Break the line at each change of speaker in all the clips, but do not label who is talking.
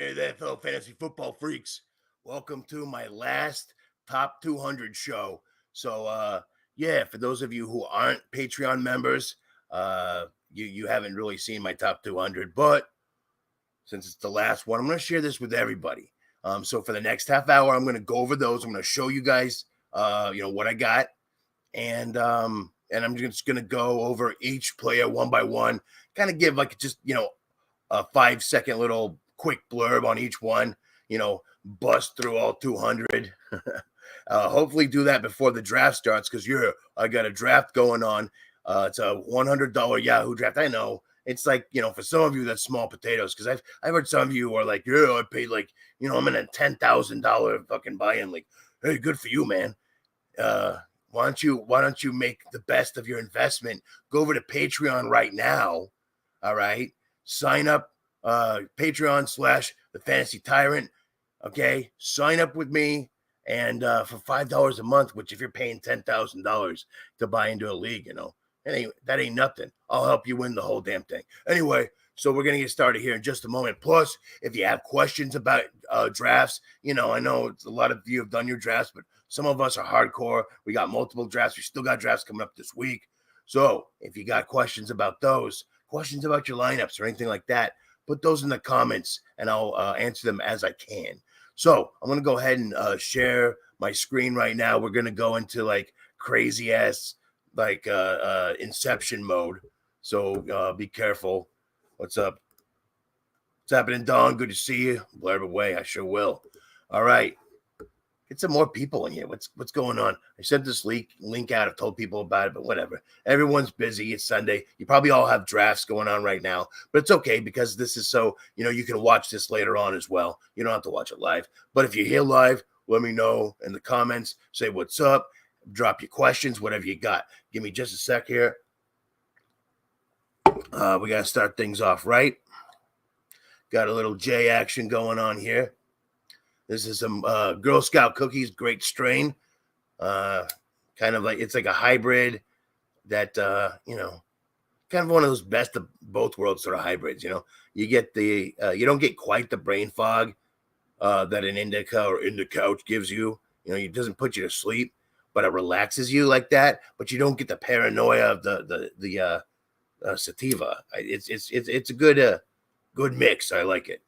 Hey there, fellow fantasy football freaks. Welcome to my last top 200 show. So, yeah, for those of you who aren't Patreon members, you haven't really seen my top 200, but since it's the last one, I'm going to share this with everybody. So for the next half hour, I'm going to go over those. I'm going to show you guys, what I got, and I'm just going to go over each player one by one, kind of give like just a 5 second little quick blurb on each one, bust through all 200. Hopefully do that before the draft starts because I got a draft going on. It's a $100 Yahoo draft. I know it's like, for some of you that's small potatoes because I've heard some of you are like, yeah, I paid like, I'm in a $10,000 fucking buy-in. Like, hey, good for you, man. Uh, why don't you make the best of your investment? Go over to Patreon right now. All right. Sign up, Patreon / the Fantasy Tyrant. Okay. Sign up with me. And for $5 a month, which if you're paying $10,000 to buy into a league, that ain't nothing. I'll help you win the whole damn thing. Anyway, so we're gonna get started here in just a moment. Plus, if you have questions about drafts, I know it's a lot of you have done your drafts, but some of us are hardcore. We got multiple drafts. We still got drafts coming up this week. So if you got questions about those, questions about your lineups or anything like that, put those in the comments and I'll answer them as I can. So I'm going to go ahead and share my screen right now. We're going to go into like crazy ass, like inception mode. So be careful. What's up? What's happening, Don? Good to see you. Blurb away. I sure will. All right. Get some more people in here. What's going on? I sent this link out. I've told people about it, but whatever. Everyone's busy. It's Sunday. You probably all have drafts going on right now, but it's okay because this is so you can watch this later on as well. You don't have to watch it live. But if you're here live, let me know in the comments. Say what's up. Drop your questions, whatever you got. Give me just a sec here. We gotta start things off right. Got a little J action going on here. This is some Girl Scout cookies, great strain. Kind of like it's like a hybrid that kind of one of those best of both worlds sort of hybrids. You get you don't get quite the brain fog that an indica or indicouch gives you. It doesn't put you to sleep, but it relaxes you like that. But you don't get the paranoia of the sativa. It's a good mix. I like it.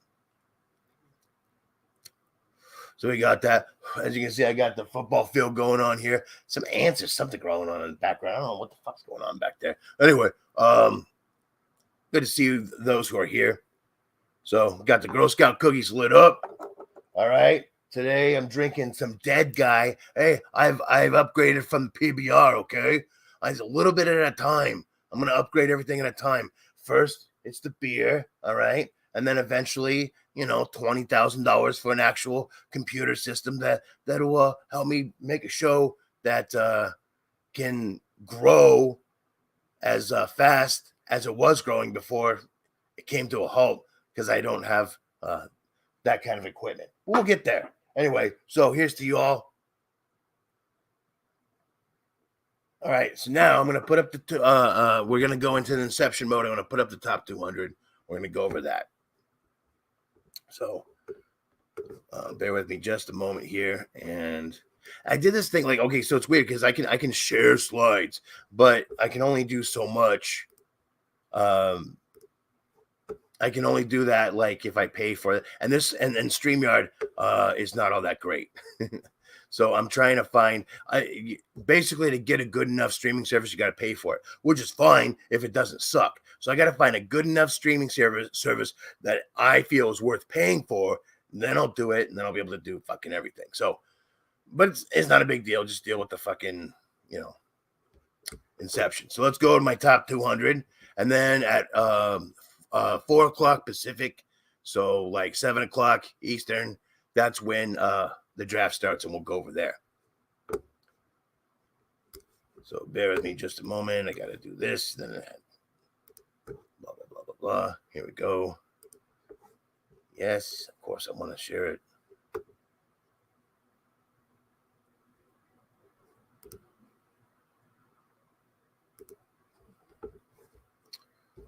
So we got that. As you can see, I got the football field going on here. Some ants or something growing on in the background. I don't know what the fuck's going on back there. Anyway, good to see those who are here. So we got the Girl Scout cookies lit up. All right. Today I'm drinking some Dead Guy. Hey, I've upgraded from the PBR. Okay, I a little bit at a time. I'm gonna upgrade everything at a time. First, it's the beer. All right, and then eventually, $20,000 for an actual computer system that'll help me make a show that can grow as fast as it was growing before it came to a halt because I don't have that kind of equipment. We'll get there. Anyway, so here's to you all. All right, so now I'm going to put up we're going to go into the inception mode. I'm going to put up the top 200. We're going to go over that. So bear with me just a moment here. And I did this thing like, okay, so it's weird because I can share slides, but I can only do so much. I can only do that like if I pay for it. And StreamYard is not all that great. So I'm trying to find basically to get a good enough streaming service, you got to pay for it, which is fine if it doesn't suck. So I got to find a good enough streaming service that I feel is worth paying for. Then I'll do it, and then I'll be able to do fucking everything. So, but it's not a big deal. Just deal with the fucking, inception. So let's go to my top 200. And then at 4 o'clock Pacific, so like 7 o'clock Eastern, that's when the draft starts, and we'll go over there. So bear with me just a moment. I got to do this. Then blah, blah, blah, blah, blah. Here we go. Yes, of course I want to share it.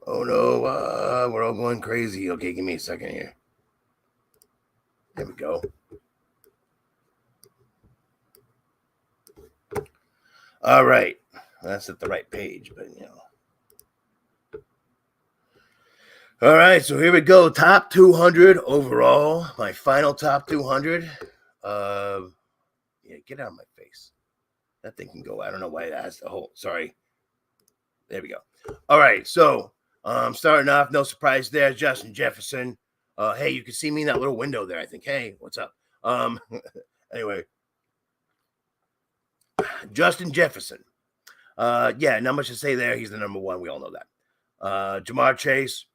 Oh no, we're all going crazy. Okay, give me a second here. There we go. All right. That's at the right page, but All right, so here we go. Top 200 overall. My final top 200. Yeah, get out of my face. That thing can go. I don't know why that has the whole. Sorry. There we go. All right, so starting off, no surprise there. Justin Jefferson. Hey, you can see me in that little window there. I think. Hey, what's up? Anyway, Justin Jefferson. Yeah, not much to say there. He's the number one. We all know that. Jamar Chase,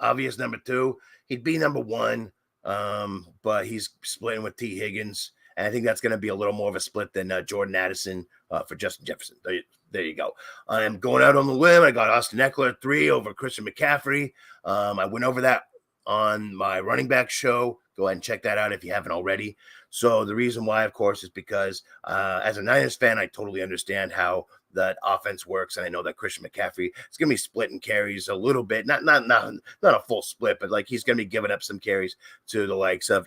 obvious number two. He'd be number one, but he's splitting with T. Higgins. And I think that's going to be a little more of a split than Jordan Addison for Justin Jefferson. There you go. I'm going out on the limb. I got Austin Eckler 3 over Christian McCaffrey. I went over that on my running back show. Go ahead and check that out if you haven't already. So the reason why, of course, is because as a Niners fan, I totally understand how that offense works, and I know that Christian McCaffrey is going to be splitting carries a little bit, not a full split, but like he's going to be giving up some carries to the likes of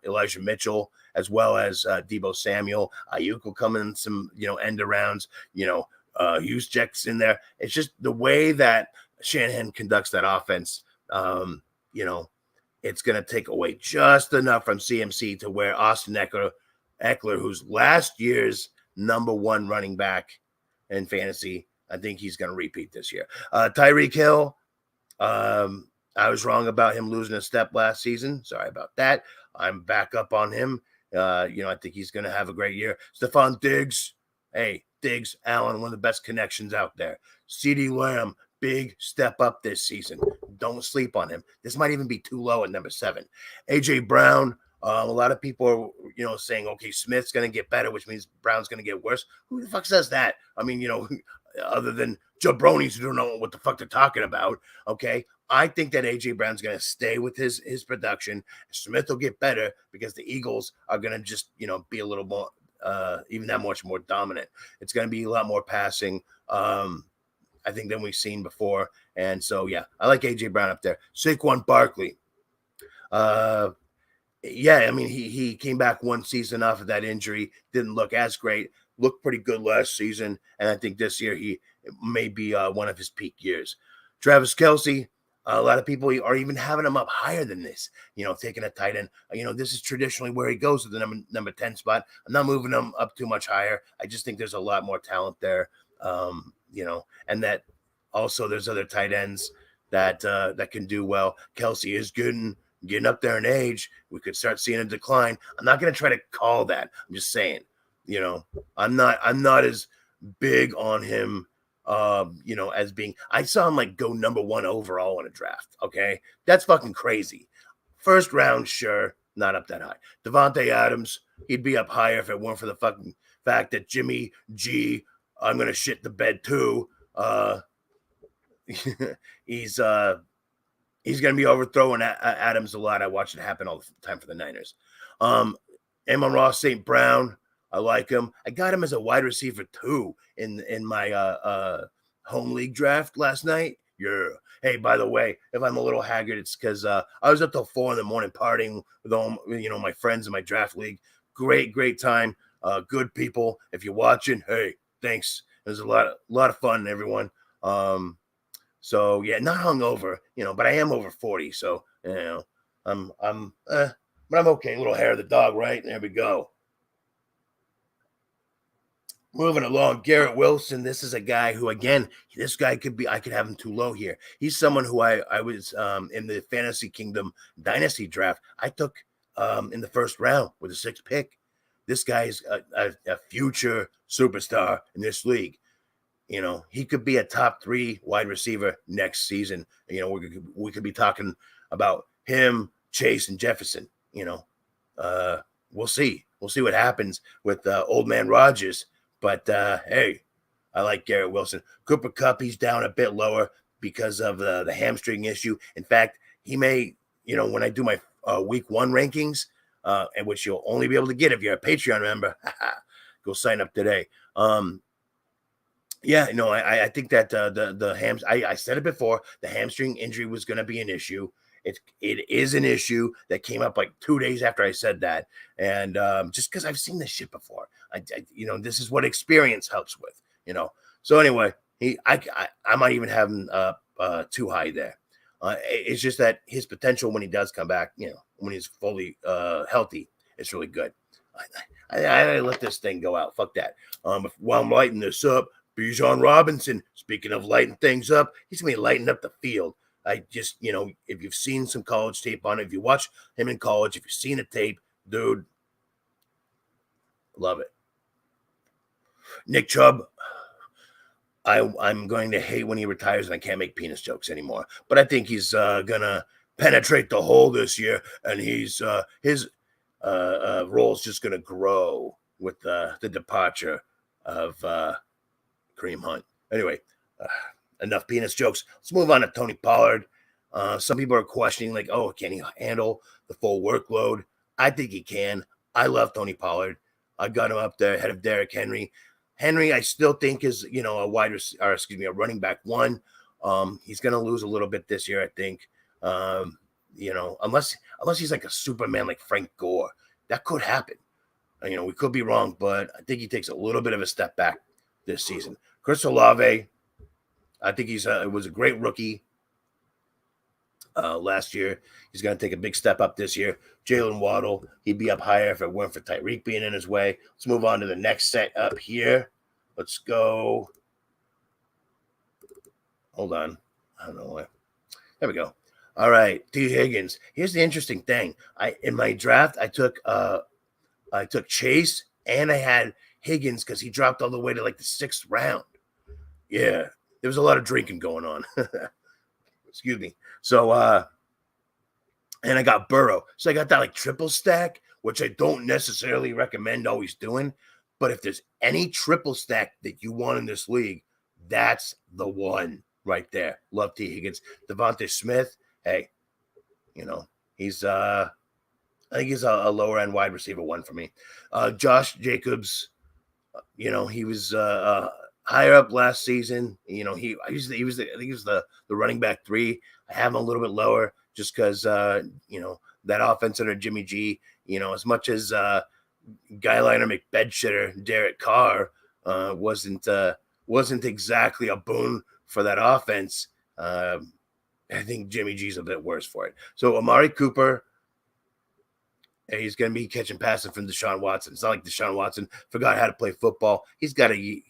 Elijah Mitchell as well as Deebo Samuel. Ayuk will come in some end arounds. Hughes checks in there. It's just the way that Shanahan conducts that offense. It's going to take away just enough from CMC to where Austin Eckler, who's last year's number one running back in fantasy, I think he's going to repeat this year. Tyreek Hill, I was wrong about him losing a step last season. Sorry about that. I'm back up on him. I think he's going to have a great year. Stephon Diggs. Hey, Diggs, Allen, one of the best connections out there. CeeDee Lamb, big step up this season. Don't sleep on him. This might even be too low at number 7. AJ Brown. A lot of people are, saying, okay, Smith's going to get better, which means Brown's going to get worse. Who the fuck says that? I mean, other than jabronis who don't know what the fuck they're talking about. Okay. I think that AJ Brown's going to stay with his production. Smith will get better because the Eagles are going to just, be a little more, even that much more dominant. It's going to be a lot more passing. I think than we've seen before. And so, yeah, I like AJ Brown up there. Saquon Barkley. Yeah, I mean, he came back one season off of that injury, didn't look as great, looked pretty good last season, and I think this year he may be one of his peak years. Travis Kelce, a lot of people are even having him up higher than this, taking a tight end. This is traditionally where he goes to the number 10 spot. I'm not moving him up too much higher. I just think there's a lot more talent there, and that also there's other tight ends that can do well. Kelce is good and getting up there in age. We could start seeing a decline. I'm not going to try to call that. I'm just saying, I'm not as big on him, as being, I saw him like go number 1 overall in a draft. Okay. That's fucking crazy. First round, sure. Not up that high. Devontae Adams, he'd be up higher if it weren't for the fucking fact that Jimmy G, I'm going to shit the bed too. He's going to be overthrowing Adams a lot. I watch it happen all the time for the Niners. Amon-Ra St. Brown, I like him. I got him as a wide receiver 2 in my home league draft last night. Yeah. Hey, by the way, if I'm a little haggard, it's because I was up till 4 in the morning partying with all my friends in my draft league. Great time. Good people. If you're watching, hey, thanks. It was a lot of fun, everyone. So yeah, not hungover, but I am over 40. So, but I'm okay. A little hair of the dog, right? There we go. Moving along, Garrett Wilson. This is a guy who, again, this guy I could have him too low here. He's someone who I was in the Fantasy Kingdom Dynasty draft. I took in the first round with a 6th pick. This guy is a future superstar in this league. He could be a top 3 wide receiver next season. We could be talking about him, Chase, and Jefferson. We'll see. We'll see what happens with old man Rodgers. But hey, I like Garrett Wilson. Cooper Kupp, he's down a bit lower because of the hamstring issue. In fact, he may, when I do my week 1 rankings, and which you'll only be able to get if you're a Patreon member, go sign up today. Yeah, I think that I said it before, the hamstring injury was going to be an issue. It is an issue that came up like 2 days after I said that, and just because I've seen this shit before, this is what experience helps with, So anyway, I might even have him too high there. It's just that his potential when he does come back, when he's fully healthy, it's really good. I let this thing go out. Fuck that. While I'm lighting this up, Bijan Robinson, speaking of lighting things up, he's going to be lighting up the field. I just, if you've seen some college tape on it, if you watch him in college, if you've seen a tape, dude, love it. Nick Chubb, I'm going to hate when he retires and I can't make penis jokes anymore. But I think he's going to penetrate the hole this year, and his role is just going to grow with the departure of Kareem Hunt. Anyway, enough penis jokes. Let's move on to Tony Pollard. Some people are questioning, like, oh, can he handle the full workload? I think he can. I love Tony Pollard. I got him up there ahead of Derrick Henry. Henry, I still think is, a running back one. He's going to lose a little bit this year, I think. Unless he's like a Superman like Frank Gore. That could happen. We could be wrong, but I think he takes a little bit of a step back this season. Chris Olave, I think was a great rookie last year. He's going to take a big step up this year. Jalen Waddle, he'd be up higher if it weren't for Tyreek being in his way. Let's move on to the next set up here. Let's go. Hold on. I don't know why. There we go. All right, T. Higgins. Here's the interesting thing. In my draft, I took Chase and I had Higgins because he dropped all the way to like the 6th round. Yeah, there was a lot of drinking going on. Excuse me. So, and I got Burrow. So I got that like triple stack, which I don't necessarily recommend always doing. But if there's any triple stack that you want in this league, that's the one right there. Love T. Higgins. Devontae Smith. Hey, he's I think he's a lower end wide receiver one for me. Josh Jacobs, he was higher up last season. He was the running back 3. I have him a little bit lower just because that offense under Jimmy G. As much as guyliner McBedshitter Derek Carr wasn't exactly a boon for that offense. I think Jimmy G's a bit worse for it. So Amari Cooper, he's going to be catching passes from Deshaun Watson. It's not like Deshaun Watson forgot how to play football. He's got to,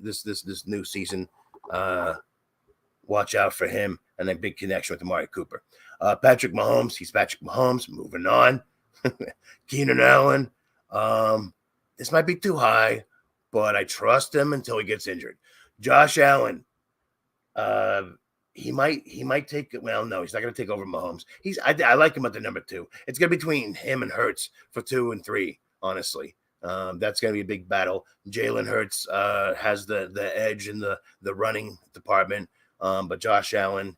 this new season, watch out for him and a big connection with Amari Cooper. Patrick Mahomes, he's Patrick Mahomes. Moving on. Keenan Allen. This might be too high, but I trust him until he gets injured. Josh Allen. He might take. Well, no, he's not going to take over Mahomes. I like him at the number 2. It's going to be between him and Hurts for 2 and 3. Honestly, that's going to be a big battle. Jalen Hurts has the edge in the running department, but Josh Allen,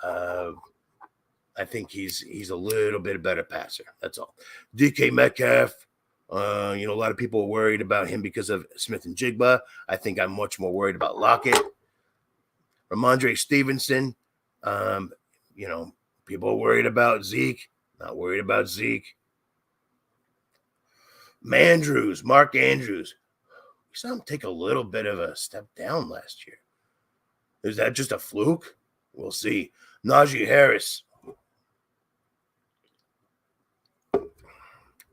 I think he's a little bit better passer. That's all. DK Metcalf. A lot of people are worried about him because of Smith and Jigba. I think I'm much more worried about Lockett. Ramondre Stevenson, people are worried about Zeke. Not worried about Zeke. Mark Andrews. We saw him take a little bit of a step down last year. Is that just a fluke? We'll see. Najee Harris.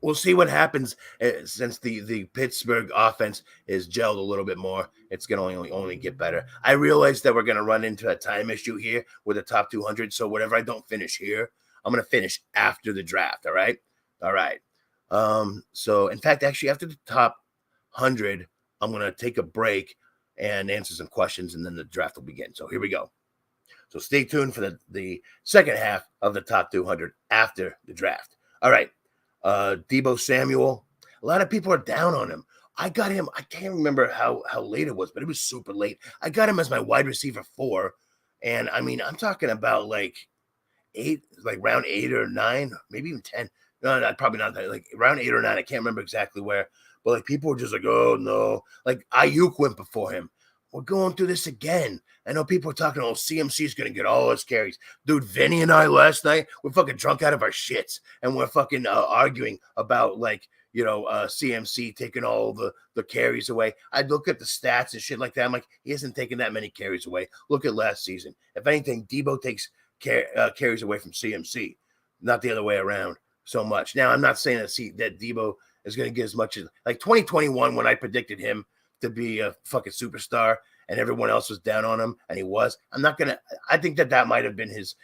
We'll see what happens since the Pittsburgh offense is gelled a little bit more. It's going to only get better. I realize that we're going to run into a time issue here with the top 200. So whatever I don't finish here, I'm going to finish after the draft. All right. So in fact, actually after the top 100, I'm going to take a break and answer some questions, and then the draft will begin. So here we go. So stay tuned for the second half of the top 200 after the draft. All right. Deebo Samuel. A lot of people are down on him. I got him. I can't remember how late it was, but it was super late. I got him as my wide receiver 4. And I mean, I'm talking about like round 8 or 9, maybe even 10. No, probably not that. Like round 8 or 9. I can't remember exactly where, but like people were just like, oh no, like Ayuk went before him. we're going through this again. I know people are talking, oh, CMC is going to get all his carries. Dude, Vinny and I last night, we're fucking drunk out of our shits. And we're fucking arguing about, like, CMC taking all the carries away. I look at the stats and shit like that. I'm like, he hasn't taken that many carries away. Look at last season. If anything, Debo takes carries away from CMC, not the other way around so much. Now, I'm not saying that Debo is going to get as much as, like, 2021 when I predicted him to be a fucking superstar and everyone else was down on him, and he was. I think that might have been his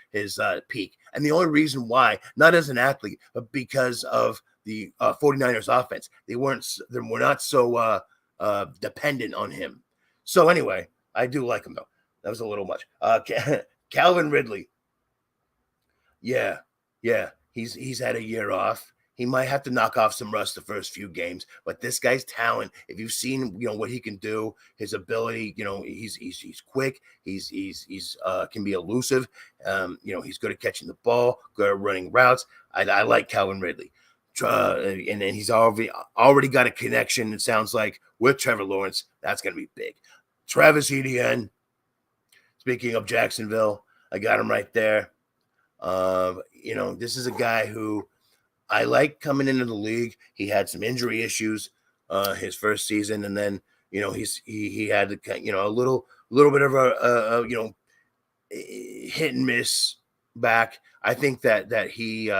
peak. And the only reason why, not as an athlete, but because of the 49ers offense, they were not so dependent on him. So anyway, I do like him though. That was a little much. Calvin Ridley. Yeah. He's had a year off. He might have to knock off some rust the first few games, but this guy's talent, if you've seen, what he can do, his ability, he's quick. He's can be elusive. He's good at catching the ball, good at running routes. I like Calvin Ridley. And then he's already got a connection, it sounds like, with Trevor Lawrence. That's going to be big. Travis Etienne, speaking of Jacksonville, I got him right there. This is a guy who I like coming into the league. He had some injury issues his first season, and then he had a little bit of a hit and miss back. I think that he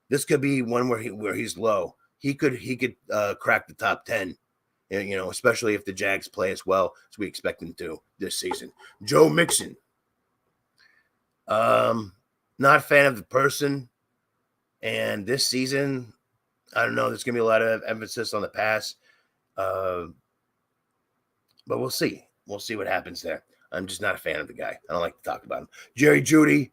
this could be one where he's low. He could crack the top 10. Especially if the Jags play as well as we expect them to this season. Joe Mixon. Not a fan of the person. And this season, I don't know, there's going to be a lot of emphasis on the pass. But we'll see. We'll see what happens there. I'm just not a fan of the guy. I don't like to talk about him. Jerry Jeudy,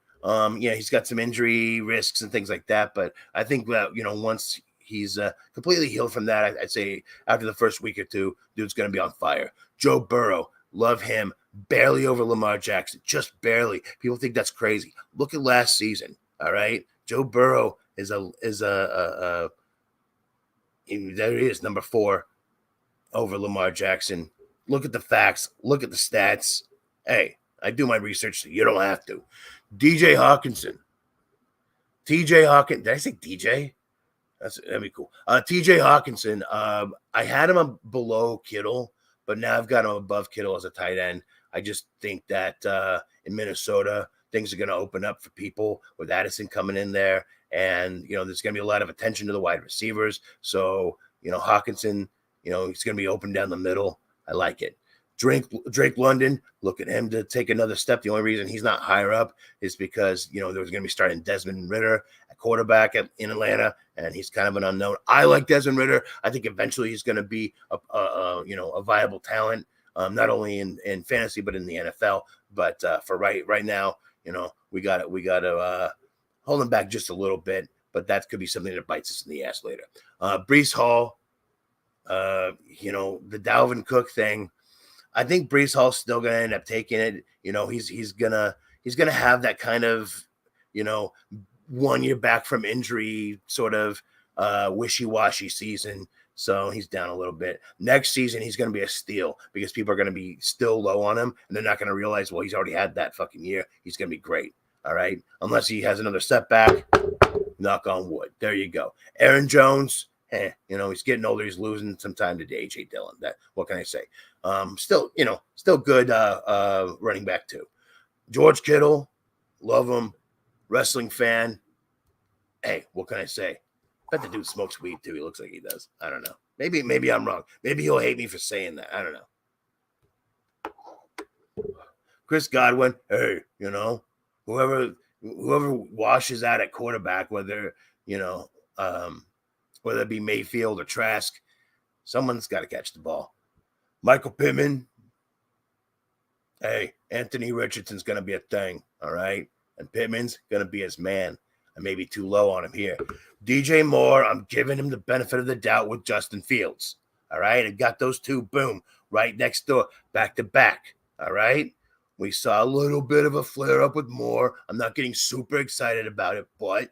he's got some injury risks and things like that. But I think that, once he's completely healed from that, I'd say after the first week or two, dude's going to be on fire. Joe Burrow, love him. Barely over Lamar Jackson, just barely. People think that's crazy. Look at last season, all right? Joe Burrow is there he is, number 4 over Lamar Jackson. Look at the facts. Look at the stats. Hey, I do my research, so you don't have to. DJ Hawkinson. TJ Hawkins. Did I say DJ? That'd be cool. TJ Hawkinson. I had him below Kittle, but now I've got him above Kittle as a tight end. I just think that in Minnesota, things are going to open up for people with Addison coming in there. And, there's going to be a lot of attention to the wide receivers. So, Hawkinson, he's going to be open down the middle. I like it. Drake London, look at him to take another step. The only reason he's not higher up is because, there was going to be starting Desmond Ridder at quarterback in Atlanta, and he's kind of an unknown. I like Desmond Ridder. I think eventually he's going to be a viable talent, not only in fantasy but in the NFL. But for right now, we got to hold him back just a little bit. But that could be something that bites us in the ass later. Breece Hall, the Dalvin Cook thing. I think Breece Hall's still going to end up taking it. He's gonna have that kind of 1 year back from injury sort of wishy-washy season. So he's down a little bit. Next season, he's going to be a steal because people are going to be still low on him, and they're not going to realize, well, he's already had that fucking year. He's going to be great. All right. Unless he has another setback, knock on wood. There you go. Aaron Jones. He's getting older. He's losing some time to A.J. Dillon. What can I say? Still good running back too. George Kittle, love him. Wrestling fan. Hey, what can I say? I bet the dude smokes weed too. He looks like he does. I don't know. Maybe I'm wrong. Maybe he'll hate me for saying that. I don't know. Chris Godwin. Hey, whoever washes out at quarterback, whether it be Mayfield or Trask, someone's got to catch the ball. Michael Pittman. Hey, Anthony Richardson's going to be a thing, all right? And Pittman's going to be his man. I may be too low on him here. DJ Moore, I'm giving him the benefit of the doubt with Justin Fields, all right? I got those two, boom, right next door, back to back, all right? We saw a little bit of a flare-up with Moore. I'm not getting super excited about it, but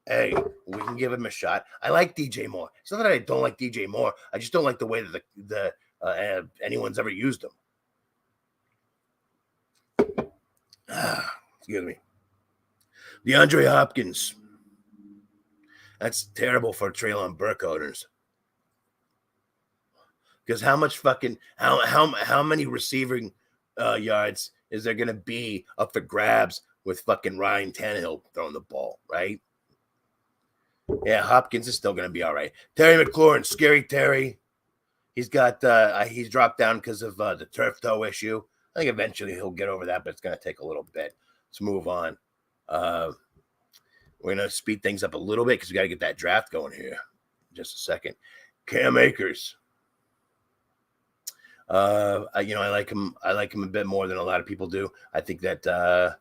hey, we can give him a shot. I like DJ Moore. It's not that I don't like DJ Moore. I just don't like the way that anyone's ever used them. Excuse me. DeAndre Hopkins. That's terrible for Treylon Burke owners. Because how many receiving yards is there gonna be up for grabs with fucking Ryan Tannehill throwing the ball, right? Yeah, Hopkins is still gonna be all right. Terry McLaurin, scary Terry. He's he's dropped down because of the turf toe issue. I think eventually he'll get over that, but it's gonna take a little bit. Let's move on. We're gonna speed things up a little bit because we got to get that draft going here. Just a second. Cam Akers. I like him. I like him a bit more than a lot of people do. I think that I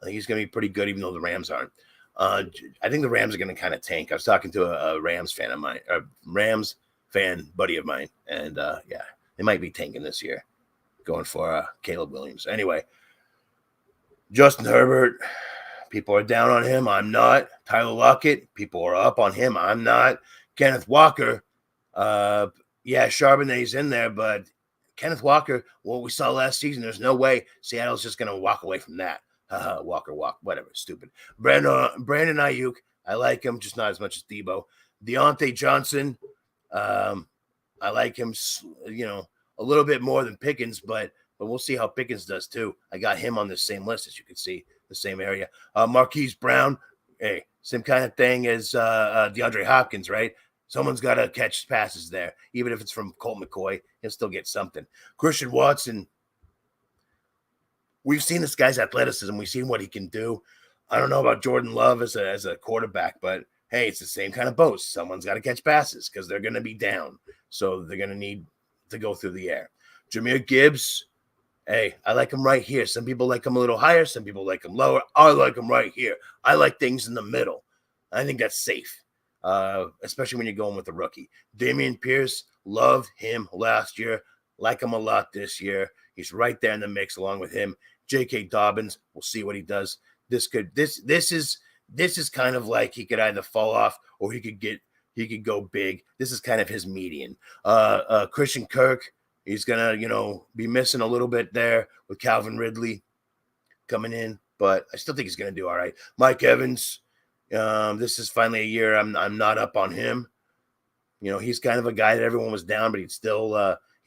think he's going to be pretty good, even though the Rams aren't. I think the Rams are going to kind of tank. I was talking to a Rams fan of mine, a Rams fan buddy of mine, and yeah, they might be tanking this year, going for Caleb Williams. Anyway, Justin Herbert. People are down on him. I'm not. Tyler Lockett. People are up on him. I'm not. Kenneth Walker. Yeah, Charbonnet's in there, but Kenneth Walker, what we saw last season, there's no way Seattle's just going to walk away from that. Walker, whatever, stupid. Brandon Ayuk, I like him, just not as much as Debo. Deontay Johnson, I like him, a little bit more than Pickens, but we'll see how Pickens does too. I got him on the same list, as you can see, the same area. Marquise Brown, hey, same kind of thing as DeAndre Hopkins, right? Someone's got to catch passes there. Even if it's from Colt McCoy, he'll still get something. Christian Watson, we've seen this guy's athleticism. We've seen what he can do. I don't know about Jordan Love as a quarterback, but hey, it's the same kind of boat. Someone's got to catch passes because they're going to be down. So they're going to need to go through the air. Jahmyr Gibbs, hey, I like him right here. Some people like him a little higher. Some people like him lower. I like him right here. I like things in the middle. I think that's safe. Especially when you're going with a rookie. Dameon Pierce, loved him last year, like him a lot this year. He's right there in the mix along with him. J.K. Dobbins, we'll see what he does. This is kind of like he could either fall off or he could go big. This is kind of his median. Christian Kirk, he's gonna be missing a little bit there with Calvin Ridley coming in, but I still think he's gonna do all right. Mike Evans. This is finally a year I'm not up on him. He's kind of a guy that everyone was down, but he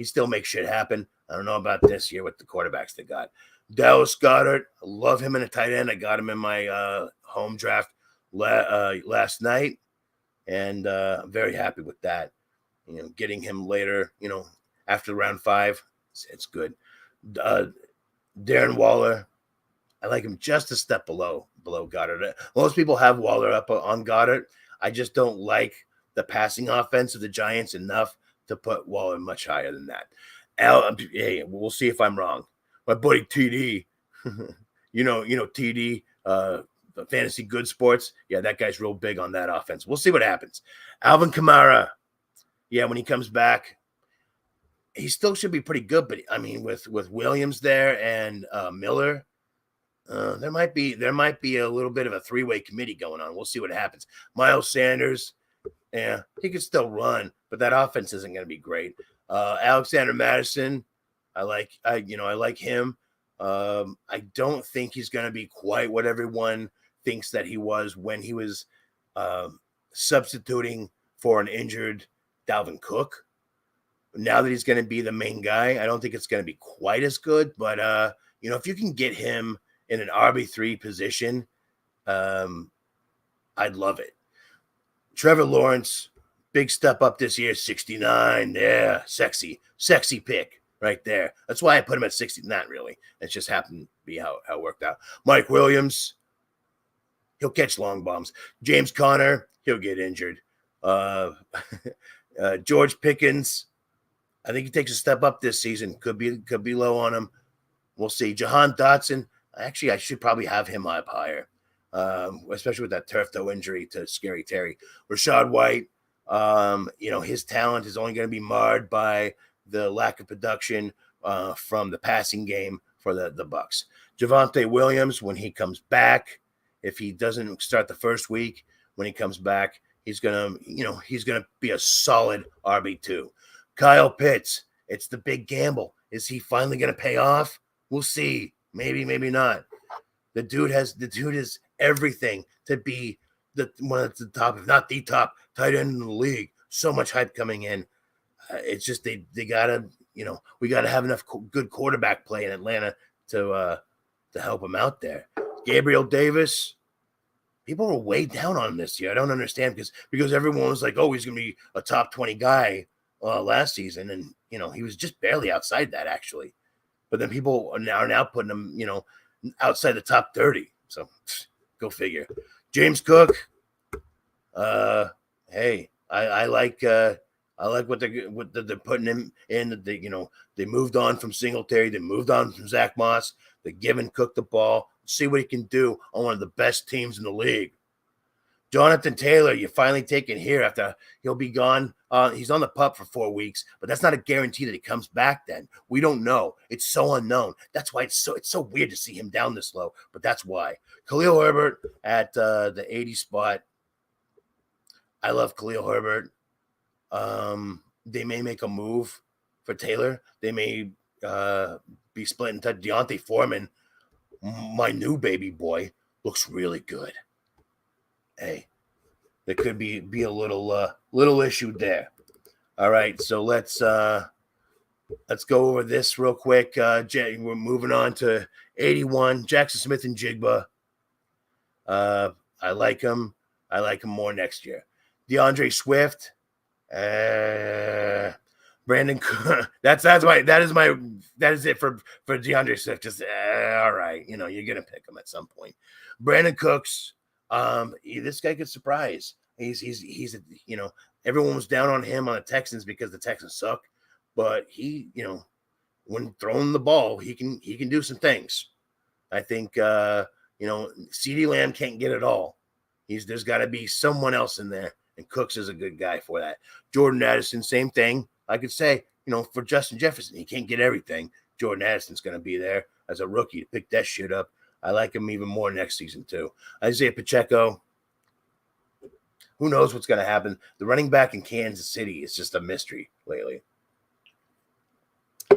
still makes shit happen. I don't know about this year with the quarterbacks they got. Dallas Goedert, I love him in a tight end. I got him in my home draft last night, and I'm very happy with that. Getting him later, after round 5, it's good. Darren Waller, I like him just a step below Goddard. Most people have Waller up on Goddard. I just don't like the passing offense of the Giants enough to put Waller much higher than that. Hey, we'll see if I'm wrong. My buddy TD, TD, Fantasy Good Sports. Yeah, that guy's real big on that offense. We'll see what happens. Alvin Kamara. Yeah, when he comes back, he still should be pretty good. But I mean, with Williams there and Miller. There might be a little bit of a 3-way committee going on. We'll see what happens. Miles Sanders, yeah, he could still run, but that offense isn't going to be great. Alexander Madison, I like him. I don't think he's going to be quite what everyone thinks that he was when he was substituting for an injured Dalvin Cook. Now that he's going to be the main guy, I don't think it's going to be quite as good. But if you can get him in an RB3 position, I'd love it. Trevor Lawrence, big step up this year, 69. Yeah, sexy pick right there. That's why I put him at 60. Not really. It just happened to be how it worked out. Mike Williams, he'll catch long bombs. James Conner, he'll get injured. George Pickens, I think he takes a step up this season. Could be low on him. We'll see. Jahan Dotson, actually, I should probably have him up higher, especially with that turf toe injury to Scary Terry. Rachaad White, his talent is only going to be marred by the lack of production from the passing game for the Bucks. Javonte Williams, when he comes back, if he doesn't start the first week, when he comes back, he's gonna be a solid RB2. Kyle Pitts, It's the big gamble. Is he finally going to pay off? We'll see. Maybe, maybe not. The dude is everything to be the one at the top, if not the top tight end in the league. So much hype coming in. It's just they gotta, we gotta have enough good quarterback play in Atlanta to help him out there. Gabriel Davis, people were way down on him this year. I don't understand because everyone was like, oh, he's gonna be a top 20 guy last season, and he was just barely outside that actually. But then people are now putting him, outside the top 30. So go figure. James Cook, hey, I like what they're putting him in. They moved on from Singletary. They moved on from Zach Moss. They're giving Cook the ball. See what he can do on one of the best teams in the league. Jonathan Taylor, you're finally taking here after he'll be gone. He's on the pup for 4 weeks, but that's not a guarantee that he comes back then. We don't know. It's so unknown. That's why it's so weird to see him down this low, but that's why. Khalil Herbert at the 80 spot. I love Khalil Herbert. They may make a move for Taylor. They may be splitting to Deontay Foreman. My new baby boy looks really good. Hey, there could be a little issue there. All right, so let's go over this real quick. We're moving on to 81, Jackson Smith and Jigba. I like him. I like him more next year. DeAndre Swift. Brandon. That is it for DeAndre Swift. Just all right. You're gonna pick him at some point. Brandon Cooks. This guy could surprise. He's everyone was down on him on the Texans because the Texans suck, but he, when throwing the ball, he can do some things. I think CeeDee Lamb can't get it all. There's got to be someone else in there, and Cooks is a good guy for that. Jordan Addison, same thing. I could say, for Justin Jefferson, he can't get everything. Jordan Addison's going to be there as a rookie to pick that shit up. I like him even more next season, too. Isaiah Pacheco, who knows what's going to happen? The running back in Kansas City is just a mystery lately.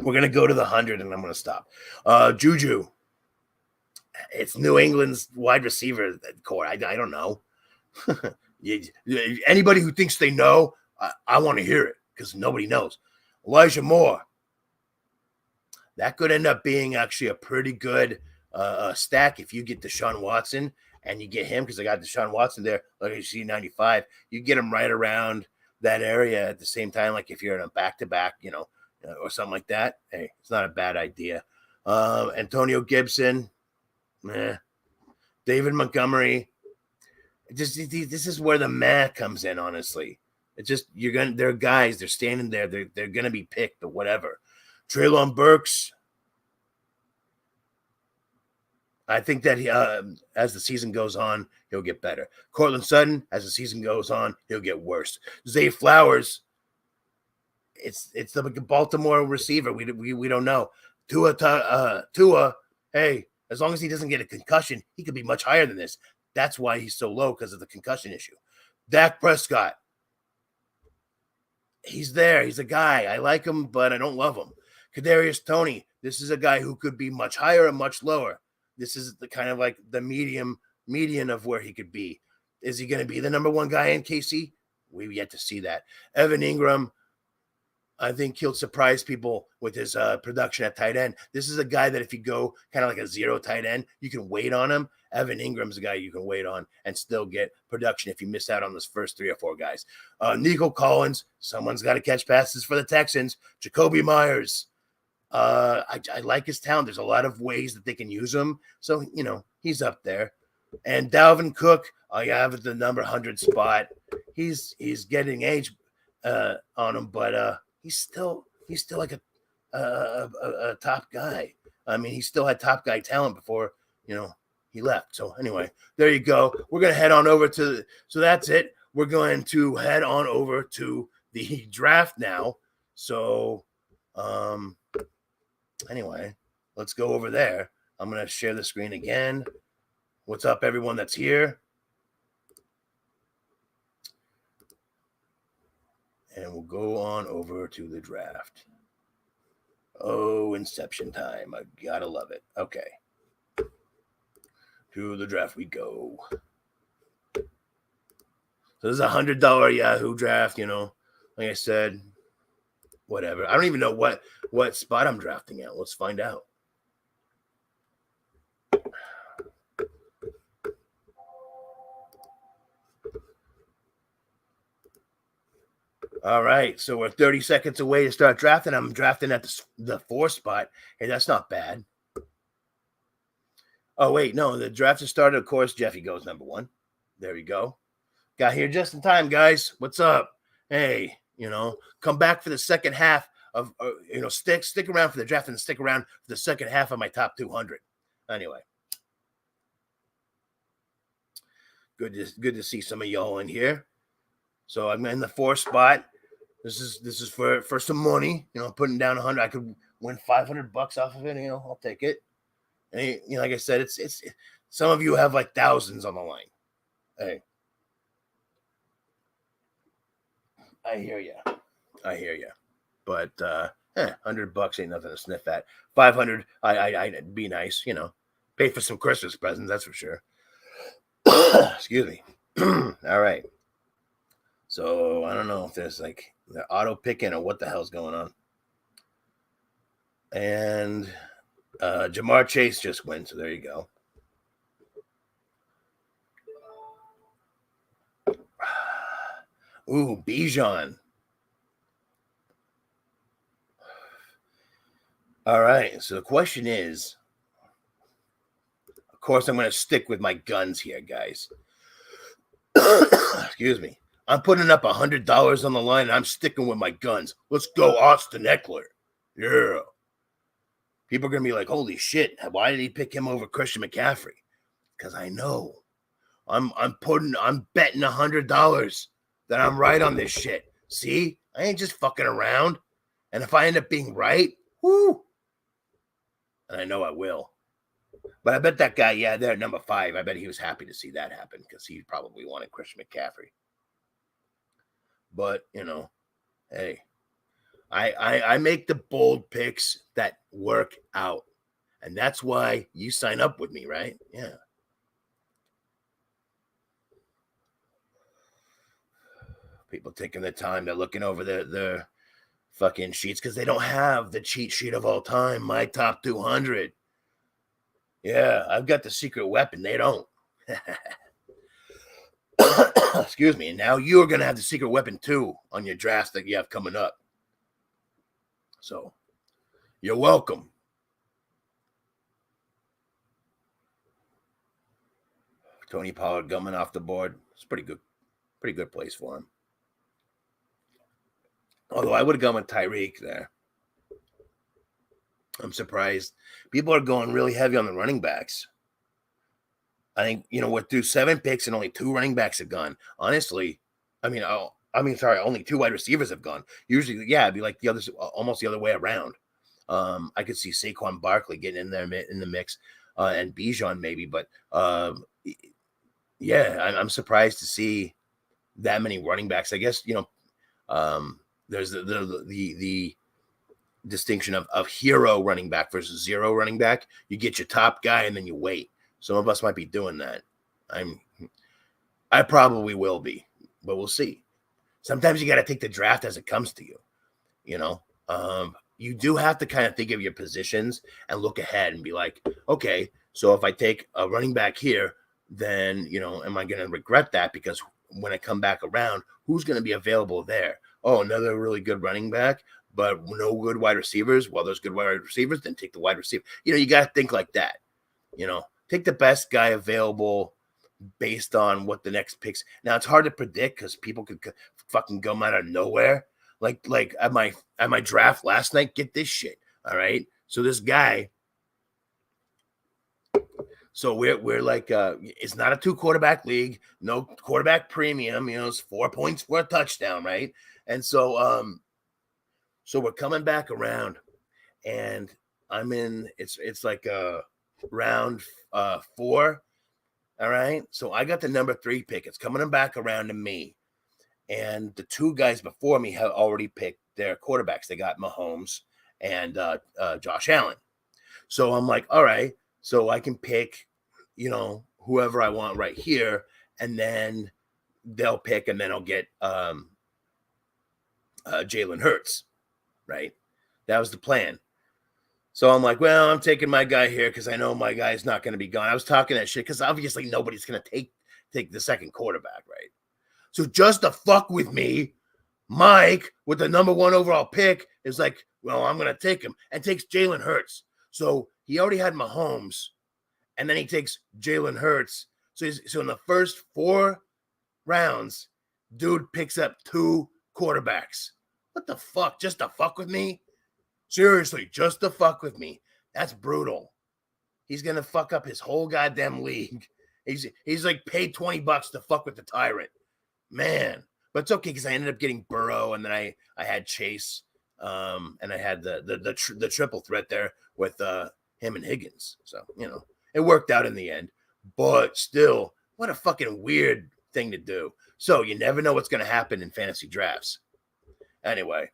We're going to go to the 100, and I'm going to stop. Juju. It's New England's wide receiver core. I don't know. Anybody who thinks they know, I want to hear it because nobody knows. Elijah Moore. That could end up being actually a pretty good stack if you get Deshaun Watson and you get him, because I got Deshaun Watson there, like you see 95. You get him right around that area at the same time, like if you're in a back-to-back, or something like that. Hey, it's not a bad idea. Antonio Gibson, David Montgomery. This is where the math comes in, honestly. It's just they're guys, they're standing there, they're gonna be picked or whatever. Treylon Burks. I think that as the season goes on, he'll get better. Cortland Sutton, as the season goes on, he'll get worse. Zay Flowers, it's the Baltimore receiver. We don't know. Tua, hey, as long as he doesn't get a concussion, he could be much higher than this. That's why he's so low, because of the concussion issue. Dak Prescott, he's there. He's a guy. I like him, but I don't love him. Kadarius Toney, this is a guy who could be much higher and much lower. This is the kind of like the median of where he could be. Is he going to be the number one guy in KC? We've yet to see that. Evan Ingram, I think he'll surprise people with his production at tight end. This is a guy that if you go kind of like a zero tight end, you can wait on him. Evan Ingram's a guy you can wait on and still get production if you miss out on those first 3 or 4 guys. Nico Collins, someone's got to catch passes for the Texans. Jacoby Myers, I like his talent. There's a lot of ways that they can use him. So, he's up there. And Dalvin Cook, I have the number 100 spot. He's getting age on him, but he's still like a top guy. I mean, he still had top guy talent before, he left. So anyway, there you go. We're going to head on over so that's it. We're going to head on over to the draft now. So, anyway, let's go over there. I'm going to share the screen again. What's up, everyone that's here? And we'll go on over to the draft. Oh, Inception time. I gotta love it. Okay. To the draft we go. So this is $100 Yahoo draft, Like I said, whatever. I don't even know what spot I'm drafting at. Let's find out. All right, so we're 30 seconds away to start drafting. I'm drafting at the 4 spot. Hey, that's not bad. Oh, wait, no, the draft has started. Of course, Jeffy goes number 1. There we go. Got here just in time, guys. What's up? Hey, come back for the second half of, stick around for the draft and stick around for the second half of my top 200. Anyway, good to see some of y'all in here. So I'm in the 4 spot. This is for some money. Putting down 100. I could win $500 off of it. I'll take it. And like I said, it's some of you have like thousands on the line. Hey, I hear you. But $100 ain't nothing to sniff at. 500, I'd be nice. Pay for some Christmas presents. That's for sure. Excuse me. All right. So I don't know if there's like they're auto picking or what the hell's going on. And Jamar Chase just went, so there you go. Ooh, Bijan. All right, so the question is, of course, I'm going to stick with my guns here, guys. Excuse me. I'm putting up $100 on the line, and I'm sticking with my guns. Let's go, Austin Eckler. Yeah. People are going to be like, holy shit, why did he pick him over Christian McCaffrey? Because I know. I'm betting $100 that I'm right on this shit. See? I ain't just fucking around. And if I end up being right, whoo. And I know I will. But I bet that guy, they're at number 5. I bet he was happy to see that happen because he probably wanted Christian McCaffrey. But, hey, I make the bold picks that work out. And that's why you sign up with me, right? Yeah. People taking the time, they're looking over their fucking sheets because they don't have the cheat sheet of all time, my top 200. Yeah, I've got the secret weapon. They don't. Excuse me. And now you're going to have the secret weapon too on your drafts that you have coming up. So you're welcome. Tony Pollard coming off the board. It's pretty good place for him. Although I would have gone with Tyreek there. I'm surprised. People are going really heavy on the running backs. I think, we're through 7 picks and only 2 running backs have gone. Honestly, only 2 wide receivers have gone. Usually, it'd be like almost the other way around. I could see Saquon Barkley getting in there in the mix, and Bijan maybe, but I'm surprised to see that many running backs. I guess there's the distinction of hero running back versus zero running back. You get your top guy and then you wait. Some of us might be doing that. I probably will be, but we'll see. Sometimes you got to take the draft as it comes to you. You do have to kind of think of your positions and look ahead and be like, okay, so if I take a running back here, then, am I going to regret that? Because when I come back around, who's going to be available there? Oh, another really good running back, but no good wide receivers. Well, there's good wide receivers, then take the wide receiver. You got to think like that. Take the best guy available based on what the next picks. Now, it's hard to predict because people could fucking come out of nowhere. Like at my draft last night, get this shit. All right. So this guy, so we're like, it's not a 2 quarterback league, no quarterback premium, it's 4 points for a touchdown. Right. And so, so we're coming back around and I'm in, it's like round 4. All right. So I got the number 3 pick. It's coming back around to me. And the 2 guys before me have already picked their quarterbacks. They got Mahomes and Josh Allen. So I'm like, all right, so I can pick, whoever I want right here, and then they'll pick, and then I'll get Jalen Hurts, right? That was the plan. So I'm like, well, I'm taking my guy here because I know my guy's not going to be gone. I was talking that shit because obviously nobody's going to take the second quarterback, right? So just to fuck with me, Mike, with the number 1 overall pick, is like, well, I'm going to take him, and takes Jalen Hurts. So he already had Mahomes, and then he takes Jalen Hurts. So in the first 4 rounds, dude picks up 2 quarterbacks. What the fuck? Just to fuck with me? Seriously, just to fuck with me. That's brutal. He's going to fuck up his whole goddamn league. He's like paid $20 to fuck with the tyrant. Man. But it's okay because I ended up getting Burrow, and then I had Chase, and I had the triple threat there with him and Higgins. So, it worked out in the end. But still, what a fucking weird thing to do. So you never know what's going to happen in fantasy drafts. Anyway.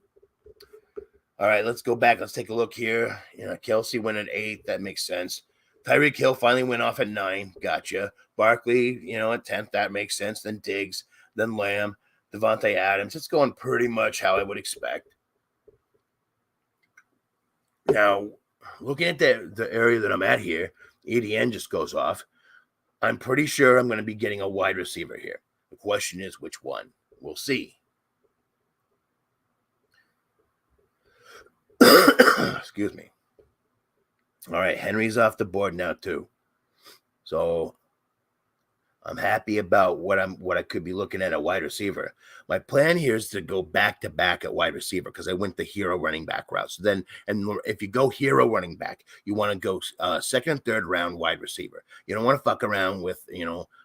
All right, let's go back. Let's take a look here. Kelsey went at 8. That makes sense. Tyreek Hill finally went off at 9. Gotcha. Barkley, at 10th. That makes sense. Then Diggs, then Lamb, Devontae Adams. It's going pretty much how I would expect. Now, looking at the area that I'm at here, EDN just goes off. I'm pretty sure I'm going to be getting a wide receiver here. The question is which one. We'll see. Excuse me. All right, Henry's off the board now too. So I'm happy about what I could be looking at wide receiver. My plan here is to go back to back at wide receiver because I went the hero running back route. So then, and if you go hero running back, you want to go second and third round wide receiver. You don't want to fuck around with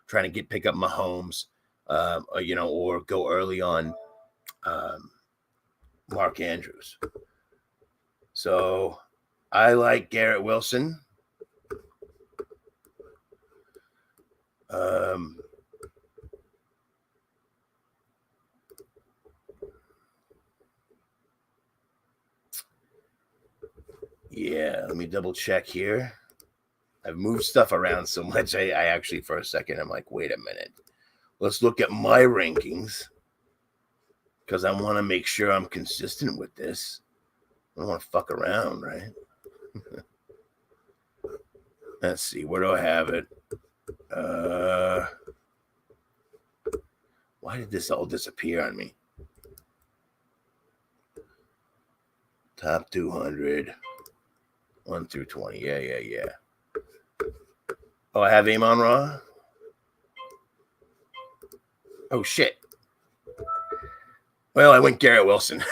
trying to pick up Mahomes, or go early on Mark Andrews. So I like Garrett Wilson. Yeah, let me double check here. I've moved stuff around so much. I actually, for a second, I'm like, wait a minute. Let's look at my rankings because I want to make sure I'm consistent with this. I don't want to fuck around, right? Let's see. Where do I have it? Why did this all disappear on me? Top 200. 1 through 20. Yeah. Oh, I have Amon-Ra? Oh, shit. Well, I went Garrett Wilson.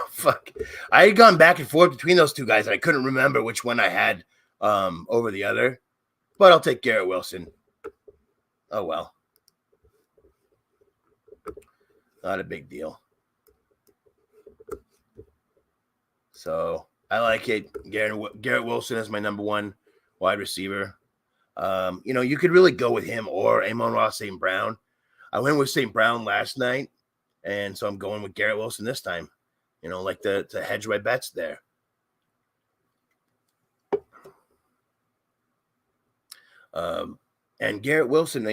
Fuck. I had gone back and forth between those two guys, and I couldn't remember which one I had over the other. But I'll take Garrett Wilson. Oh, well. Not a big deal. So I like it. Garrett Wilson is my number 1 wide receiver. You could really go with him or Amon-Ra St. Brown. I went with St. Brown last night, and so I'm going with Garrett Wilson this time. Like to hedge my bets there. And Garrett Wilson,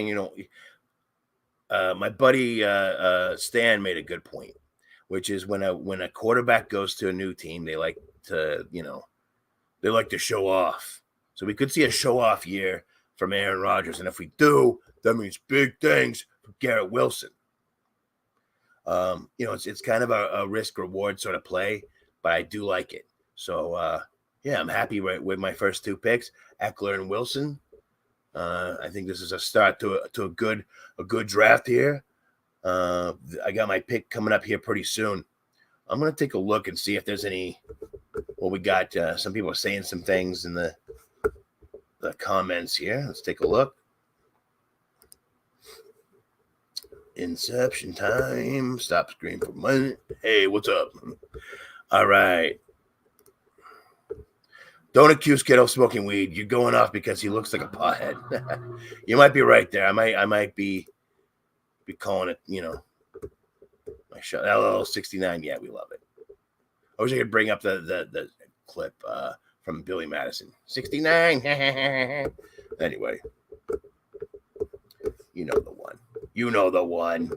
my buddy Stan made a good point, which is when a quarterback goes to a new team, they like to show off. So we could see a show off year from Aaron Rodgers, and if we do, that means big things for Garrett Wilson. It's kind of a risk reward sort of play, but I do like it. So I'm happy with my first 2 picks, Eckler and Wilson. I think this is a start to a good draft here. I got my pick coming up here pretty soon. I'm gonna take a look and see if there's any. Well, we got some people are saying some things in the comments here. Let's take a look. Inception time. Stop screen for a minute. Hey, what's up? All right. Don't accuse Kid of smoking weed. You're going off because he looks like a pothead. You might be right there. I might be calling it, my show. LL69. Yeah, we love it. I wish I could bring up the clip from Billy Madison. 69. Anyway, you know the one. You know the one.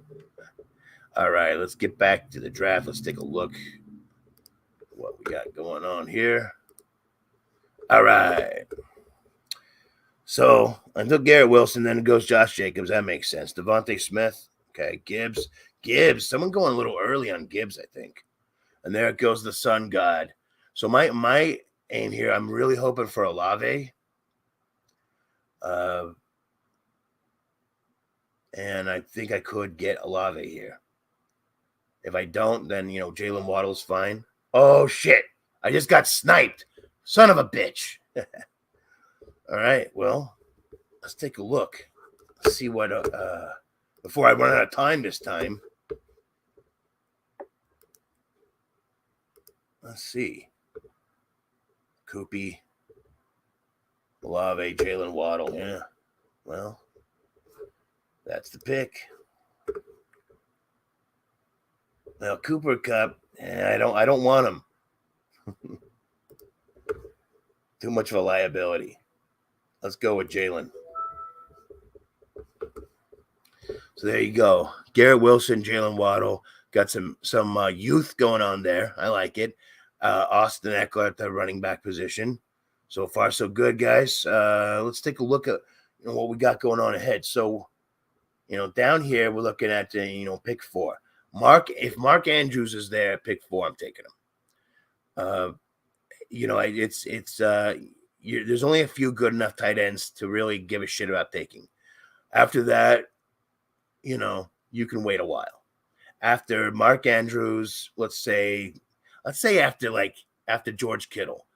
All right, let's get back to the draft. Let's take a look what we got going on here. All right. So until Garrett Wilson, then it goes Josh Jacobs. That makes sense. Devontae Smith. Okay. Gibbs. Someone going a little early on Gibbs, I think. And there it goes the Sun God. So my aim here, I'm really hoping for Olave. And I think I could get Olave here. If I don't, then, Jalen Waddle's fine. Oh, shit. I just got sniped. Son of a bitch. All right. Well, let's take a look. Let's see what, before I run out of time this time. Let's see. Koopy, Olave, Jalen Waddle. Yeah. Well, that's the pick. Now Cooper Cup, I don't want him. Too much of a liability. Let's go with Jalen. So there you go. Garrett Wilson, Jalen Waddle. Got some youth going on there. I like it. Austin Eckler at the running back position. So far, so good, guys. Let's take a look at what we got going on ahead. So, down here we're looking at pick 4. If Mark Andrews is there at pick 4, I'm taking him. There's only a few good enough tight ends to really give a shit about taking. After that, you can wait a while. After Mark Andrews, let's say after George Kittle,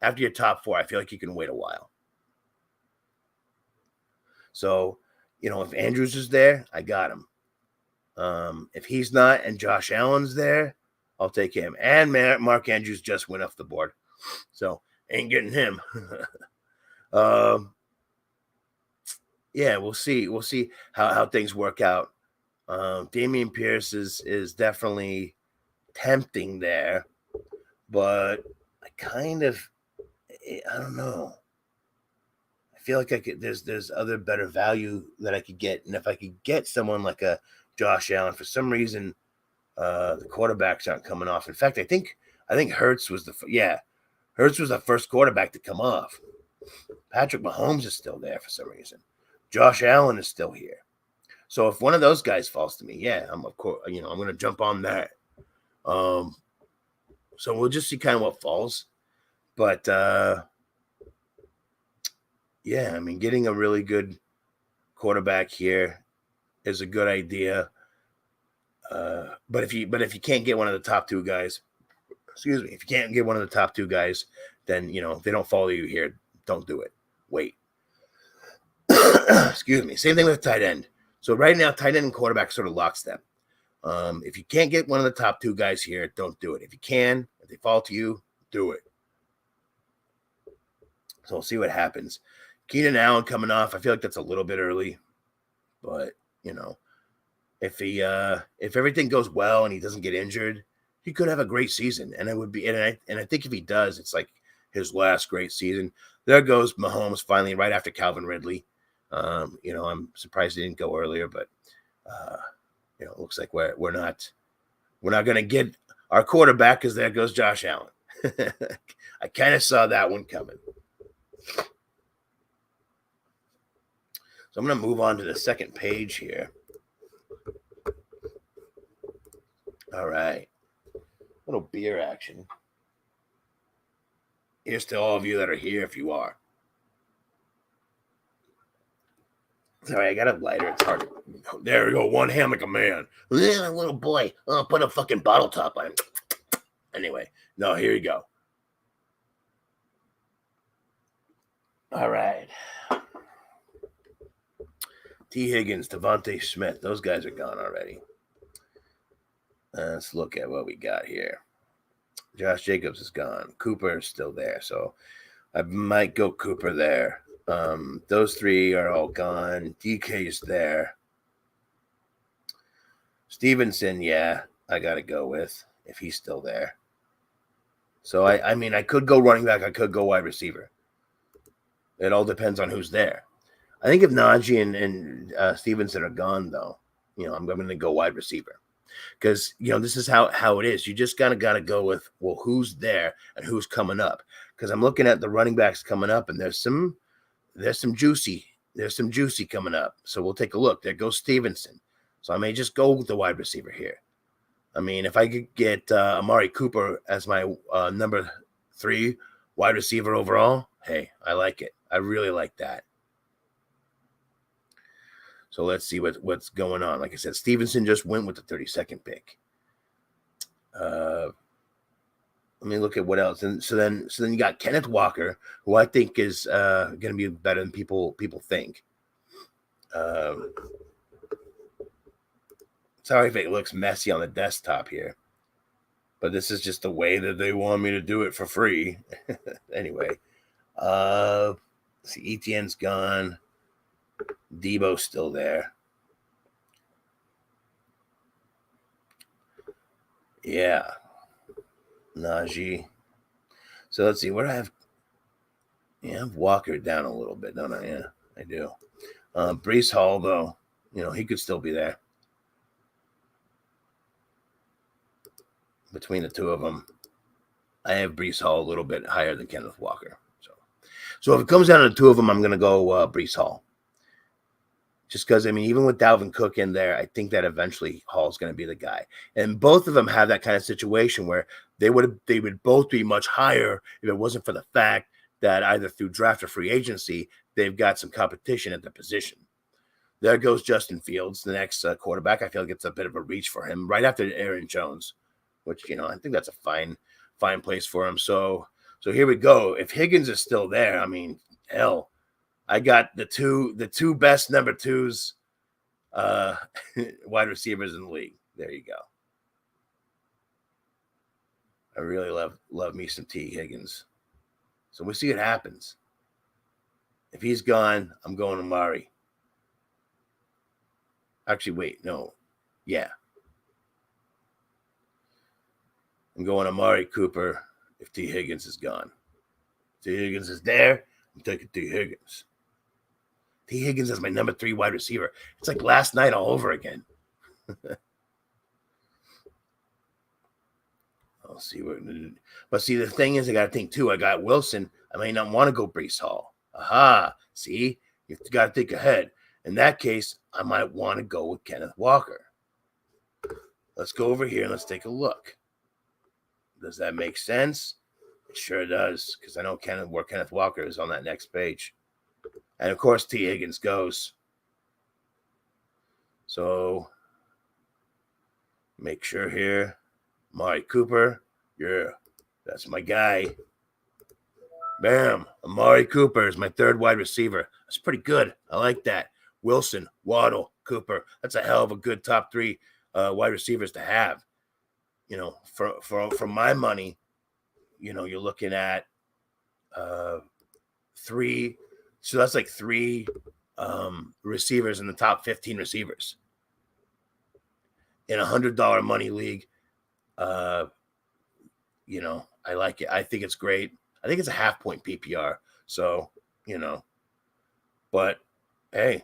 after your top 4, I feel like you can wait a while. So, if Andrews is there, I got him. If he's not and Josh Allen's there, I'll take him. And Mark Andrews just went off the board. So, ain't getting him. Yeah, we'll see. We'll see how things work out. Dameon Pierce is definitely tempting there, but I don't know. I feel like there's other better value that I could get, and if I could get someone like a Josh Allen, for some reason, the quarterbacks aren't coming off. In fact, I think Hurts was the first quarterback to come off. Patrick Mahomes is still there for some reason. Josh Allen is still here. So if one of those guys falls to me, yeah, I'm going to jump on that. So we'll just see kind of what falls. But yeah, I mean, getting a really good quarterback here is a good idea. But if you can't get one of the top 2 guys, if you can't get one of the top 2 guys, then if they don't follow you here, don't do it. Wait. Excuse me. Same thing with tight end. So right now, tight end and quarterback sort of lockstep. If you can't get one of the top 2 guys here, don't do it. If you can, if they fall to you, do it. So we'll see what happens. Keenan Allen coming off. I feel like that's a little bit early, but if everything goes well and he doesn't get injured, he could have a great season. And it would be, and I think if he does, it's like his last great season. There goes Mahomes finally right after Calvin Ridley. I'm surprised he didn't go earlier, but it looks like we're not going to get our quarterback because there goes Josh Allen. I kind of saw that one coming. So I'm going to move on to the second page here. All right. Little beer action. Here's to all of you that are here if you are. Sorry, I got a lighter. It's hard. There we go. One hand like a man. Yeah, little boy. Oh, put a fucking bottle top on him. Anyway, no, here you go. All right. T. Higgins, Devontae Smith. Those guys are gone already. Let's look at what we got here. Josh Jacobs is gone. Cooper is still there, so I might go Cooper there. Those 3 are all gone. DK is there. Stevenson, yeah, I got to go with if he's still there. So I mean, I could go running back. I could go wide receiver. It all depends on who's there. I think if Najee and Stevenson are gone, though, I'm going to go wide receiver because this is how it is. You just gotta go with who's there and who's coming up. Because I'm looking at the running backs coming up, and there's some juicy coming up. So we'll take a look. There goes Stevenson. So I may just go with the wide receiver here. I mean, if I could get Amari Cooper as my number 3 wide receiver overall, hey, I like it. I really like that. So let's see what's going on. Like I said, Stevenson just went with the 32nd pick. Let me look at what else. And so then you got Kenneth Walker, who I think is going to be better than people think. Sorry if it looks messy on the desktop here, but this is just the way that they want me to do it for free. Anyway, see, Etienne's gone. Debo's still there. Yeah. Najee. So let's see. What do I have? Yeah, I've Walker down a little bit, don't I? Yeah, I do. Brees Hall, though, he could still be there. Between the two of them, I have Brees Hall a little bit higher than Kenneth Walker. So if it comes down to the two of them, I'm going to go Brees Hall. Just because, I mean, even with Dalvin Cook in there, I think that eventually Hall's going to be the guy. And both of them have that kind of situation where they would both be much higher if it wasn't for the fact that either through draft or free agency, they've got some competition at the position. There goes Justin Fields, the next quarterback. I feel like it's a bit of a reach for him right after Aaron Jones, which, I think that's a fine place for him. So here we go. If Higgins is still there, I mean, hell, I got the two best number 2s wide receivers in the league. There you go. I really love me some T. Higgins. So we'll see what happens. If he's gone, I'm going Amari. Actually, wait, no. Yeah. I'm going Amari Cooper if T. Higgins is gone. If T. Higgins is there, I'm taking T. Higgins. T. Higgins is my number 3 wide receiver. It's like last night all over again. I'll see what. But see, the thing is, I got to think too. I got Wilson. I may not want to go Brees Hall. Aha. See, you got to think ahead. In that case, I might want to go with Kenneth Walker. Let's go over here and let's take a look. Does that make sense? It sure does, because I know where Kenneth Walker is on that next page. And of course, T. Higgins goes. So make sure here. Amari Cooper. Yeah, that's my guy. Bam. Amari Cooper is my 3rd wide receiver. That's pretty good. I like that. Wilson, Waddle, Cooper. That's a hell of a good top 3 wide receivers to have. For my money, you're looking at 3. So that's like 3 receivers in the top 15 receivers in $100 money league. I like it. I think it's great. I think it's a half point PPR. So, but hey,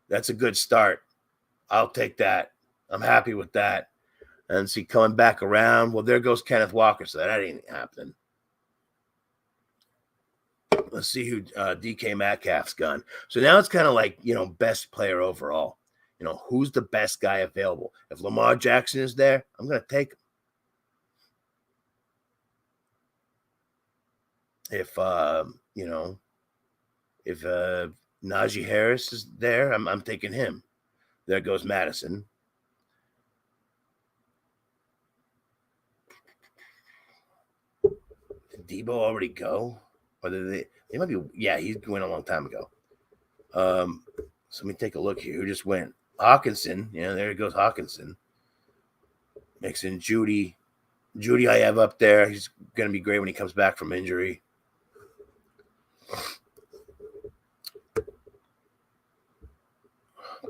that's a good start. I'll take that. I'm happy with that. And see, coming back around, well, there goes Kenneth Walker. So that ain't happening. Let's see who DK Metcalf's gone. So now it's kind of like, best player overall. Who's the best guy available? If Lamar Jackson is there, I'm going to take him. If, if Najee Harris is there, I'm taking him. There goes Madison. Did Debo already go? Or did they might be, yeah, he went a long time ago. So let me take a look here. Who just went? Hawkinson. Yeah, there goes Hawkinson. Mixing Judy. Judy I have up there. He's going to be great when he comes back from injury.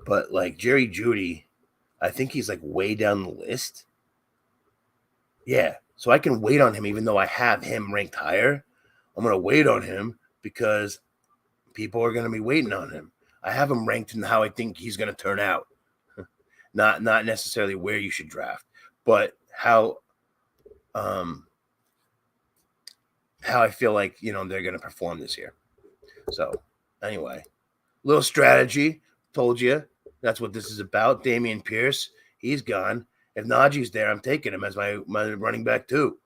But like Jerry Judy, I think he's like way down the list. Yeah. So I can wait on him, even though I have him ranked higher. I'm going to wait on him because people are going to be waiting on him. I have him ranked in how I think he's going to turn out. Not necessarily where you should draft, but how I feel like, they're going to perform this year. So anyway, little strategy. Told you that's what this is about. Dameon Pierce, he's gone. If Najee's there, I'm taking him as my running back too.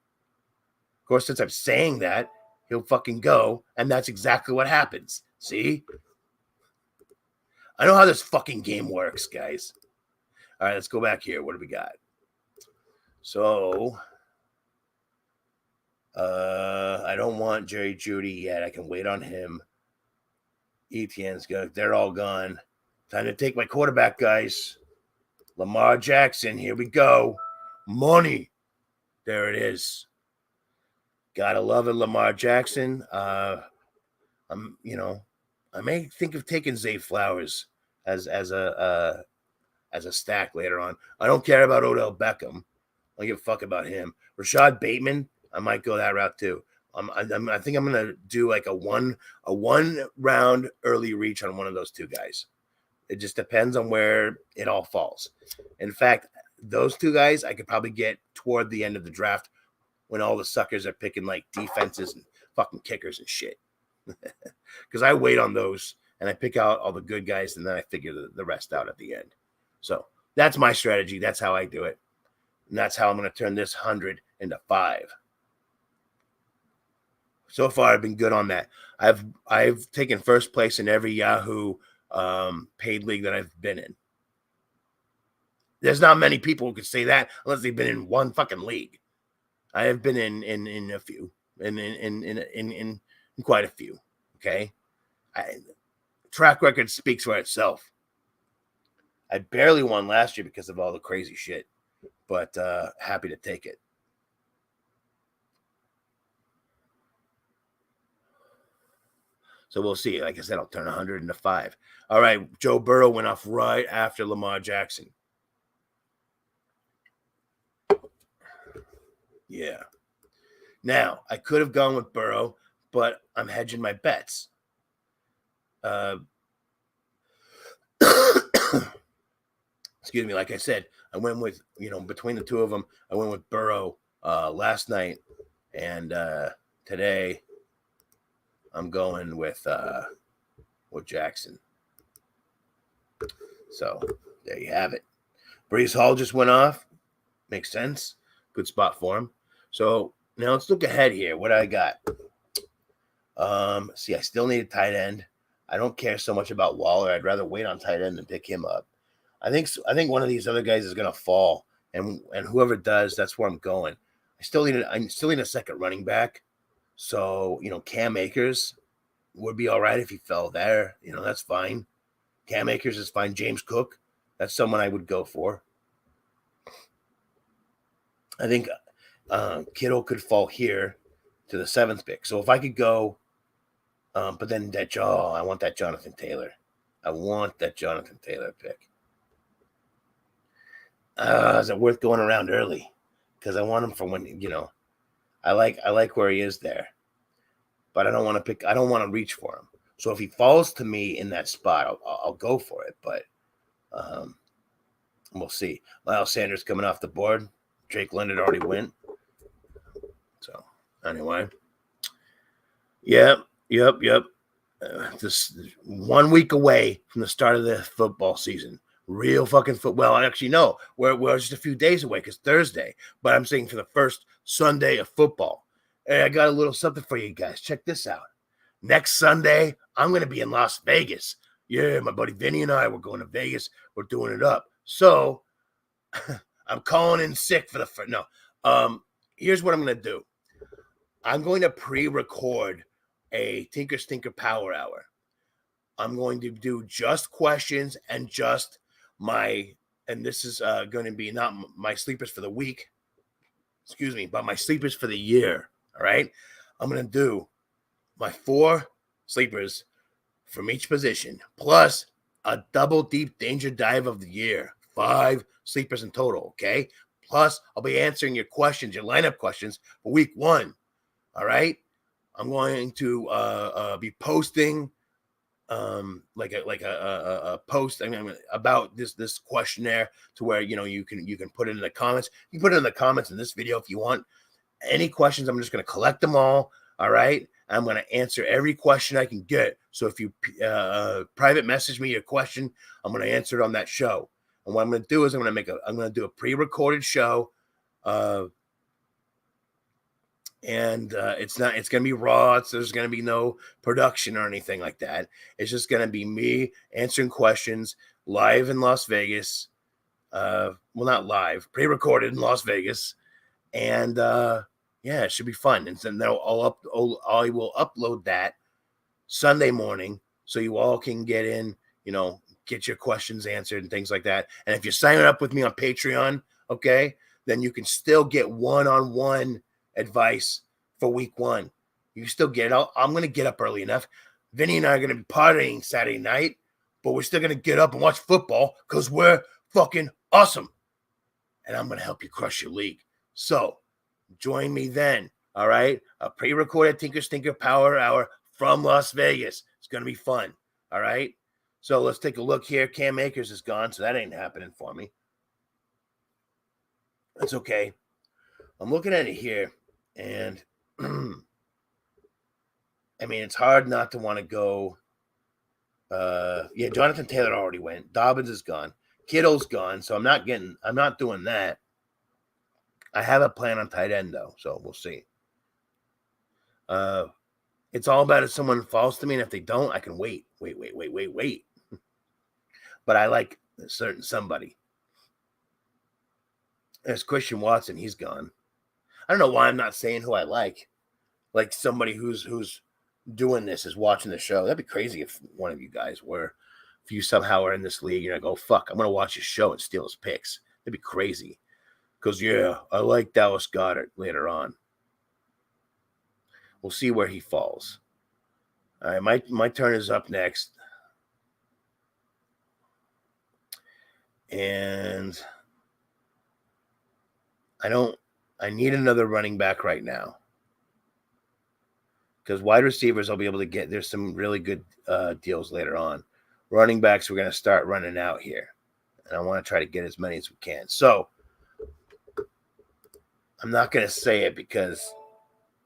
Of course, since I'm saying that, he'll fucking go, and that's exactly what happens. See? I know how this fucking game works, guys. All right, let's go back here. What do we got? So, I don't want Jerry Jeudy yet. I can wait on him. Etienne's good. They're all gone. Time to take my quarterback, guys. Lamar Jackson. Here we go. Money. There it is. Gotta love it, Lamar Jackson. I may think of taking Zay Flowers as a stack later on. I don't care about Odell Beckham. I don't give a fuck about him. Rashad Bateman, I might go that route too. I think I'm gonna do like a one round early reach on one of those two guys. It just depends on where it all falls. In fact, those two guys I could probably get toward the end of the draft when all the suckers are picking like defenses and fucking kickers and shit. Because I wait on those and I pick out all the good guys and then I figure the rest out at the end. So that's my strategy. That's how I do it. And that's how I'm going to turn this 100 into 5. So far, I've been good on that. I've taken first place in every Yahoo paid league that I've been in. There's not many people who could say that unless they've been in one fucking league. I have been in a few, in quite a few. Okay, track record speaks for itself. I barely won last year because of all the crazy shit, but happy to take it. So we'll see. Like I said, I'll turn 100 into 5. All right, Joe Burrow went off right after Lamar Jackson. Yeah. Now, I could have gone with Burrow, but I'm hedging my bets. Excuse me. Like I said, I went with, between the two of them, I went with Burrow last night. And today, I'm going with Jackson. So there you have it. Breece Hall just went off. Makes sense. Good spot for him. So now let's look ahead here. What I got? See, I still need a tight end. I don't care so much about Waller. I'd rather wait on tight end than pick him up. I think one of these other guys is gonna fall, and whoever does, that's where I'm going. I still need a second running back. So Cam Akers would be all right if he fell there. That's fine. Cam Akers is fine. James Cook, that's someone I would go for. I think Kittle could fall here to the 7th pick. So if I could go, but then I want that Jonathan Taylor. I want that Jonathan Taylor pick. Is it worth going around early? Because I want him for when, I like where he is there. But I don't want to reach for him. So if he falls to me in that spot, I'll go for it. But we'll see. Miles Sanders coming off the board. Drake London already went. So anyway. Yep. Just 1 week away from the start of the football season. Real fucking football. Well, actually, no. We're just a few days away because Thursday. But I'm saying for the first Sunday of football. Hey, I got a little something for you guys. Check this out. Next Sunday, I'm going to be in Las Vegas. Yeah, my buddy Vinny and I, we're going to Vegas. We're doing it up. So I'm calling in sick for the first. No. Here's what I'm going to do. I'm going to pre-record a Tinker Stinker Power Hour. I'm going to do just questions and just and this is going to be not my sleepers for the week, but my sleepers for the year. All right. I'm going to do my 4 sleepers from each position, plus a double deep danger dive of the year. 5 sleepers in total. Okay. Plus, I'll be answering your questions, your lineup questions for week 1. All right. I'm going to be posting like a post, I mean, about this questionnaire, to where you can put it in the comments. You can put it in the comments in this video if you want. Any questions, I'm just going to collect them all. All right. I'm going to answer every question I can get. So if you private message me your question, I'm going to answer it on that show. And what I'm going to do is I'm going to do a pre-recorded show. And it's going to be raw. So there's going to be no production or anything like that. It's just going to be me answering questions live in Las Vegas. Well, not live, pre-recorded in Las Vegas. And yeah, it should be fun. And then I will upload that Sunday morning, so you all can get in, get your questions answered and things like that. And if you're signing up with me on Patreon, okay, then you can still get one-on-one advice for week 1. You still get it. I'm going to get up early enough. Vinny and I are going to be partying Saturday night, but we're still going to get up and watch football because we're fucking awesome. And I'm going to help you crush your league. So join me then. All right. A pre-recorded Tinker Stinker Power Hour from Las Vegas. It's going to be fun. All right. So let's take a look here. Cam Akers is gone, so that ain't happening for me. That's okay. I'm looking at it here, and I mean, it's hard not to want to go. Yeah, Jonathan Taylor already went. Dobbins is gone. Kittle's gone, so I'm not doing that. I have a plan on tight end, though, so we'll see. It's all about if someone falls to me, and if they don't, I can wait. But I like a certain somebody. There's Christian Watson. He's gone. I don't know why I'm not saying who I like. Like somebody who's doing this is watching the show. That'd be crazy if one of you guys were. If you somehow are in this league, you're going to go, fuck, I'm going to watch his show and steal his picks. That'd be crazy. Because, yeah, I like Dallas Goedert later on. We'll see where he falls. All right, my turn is up next. And I need another running back right now. Because wide receivers, I'll be able to get, there's some really good deals later on. Running backs, we're going to start running out here. And I want to try to get as many as we can. So, I'm not going to say it because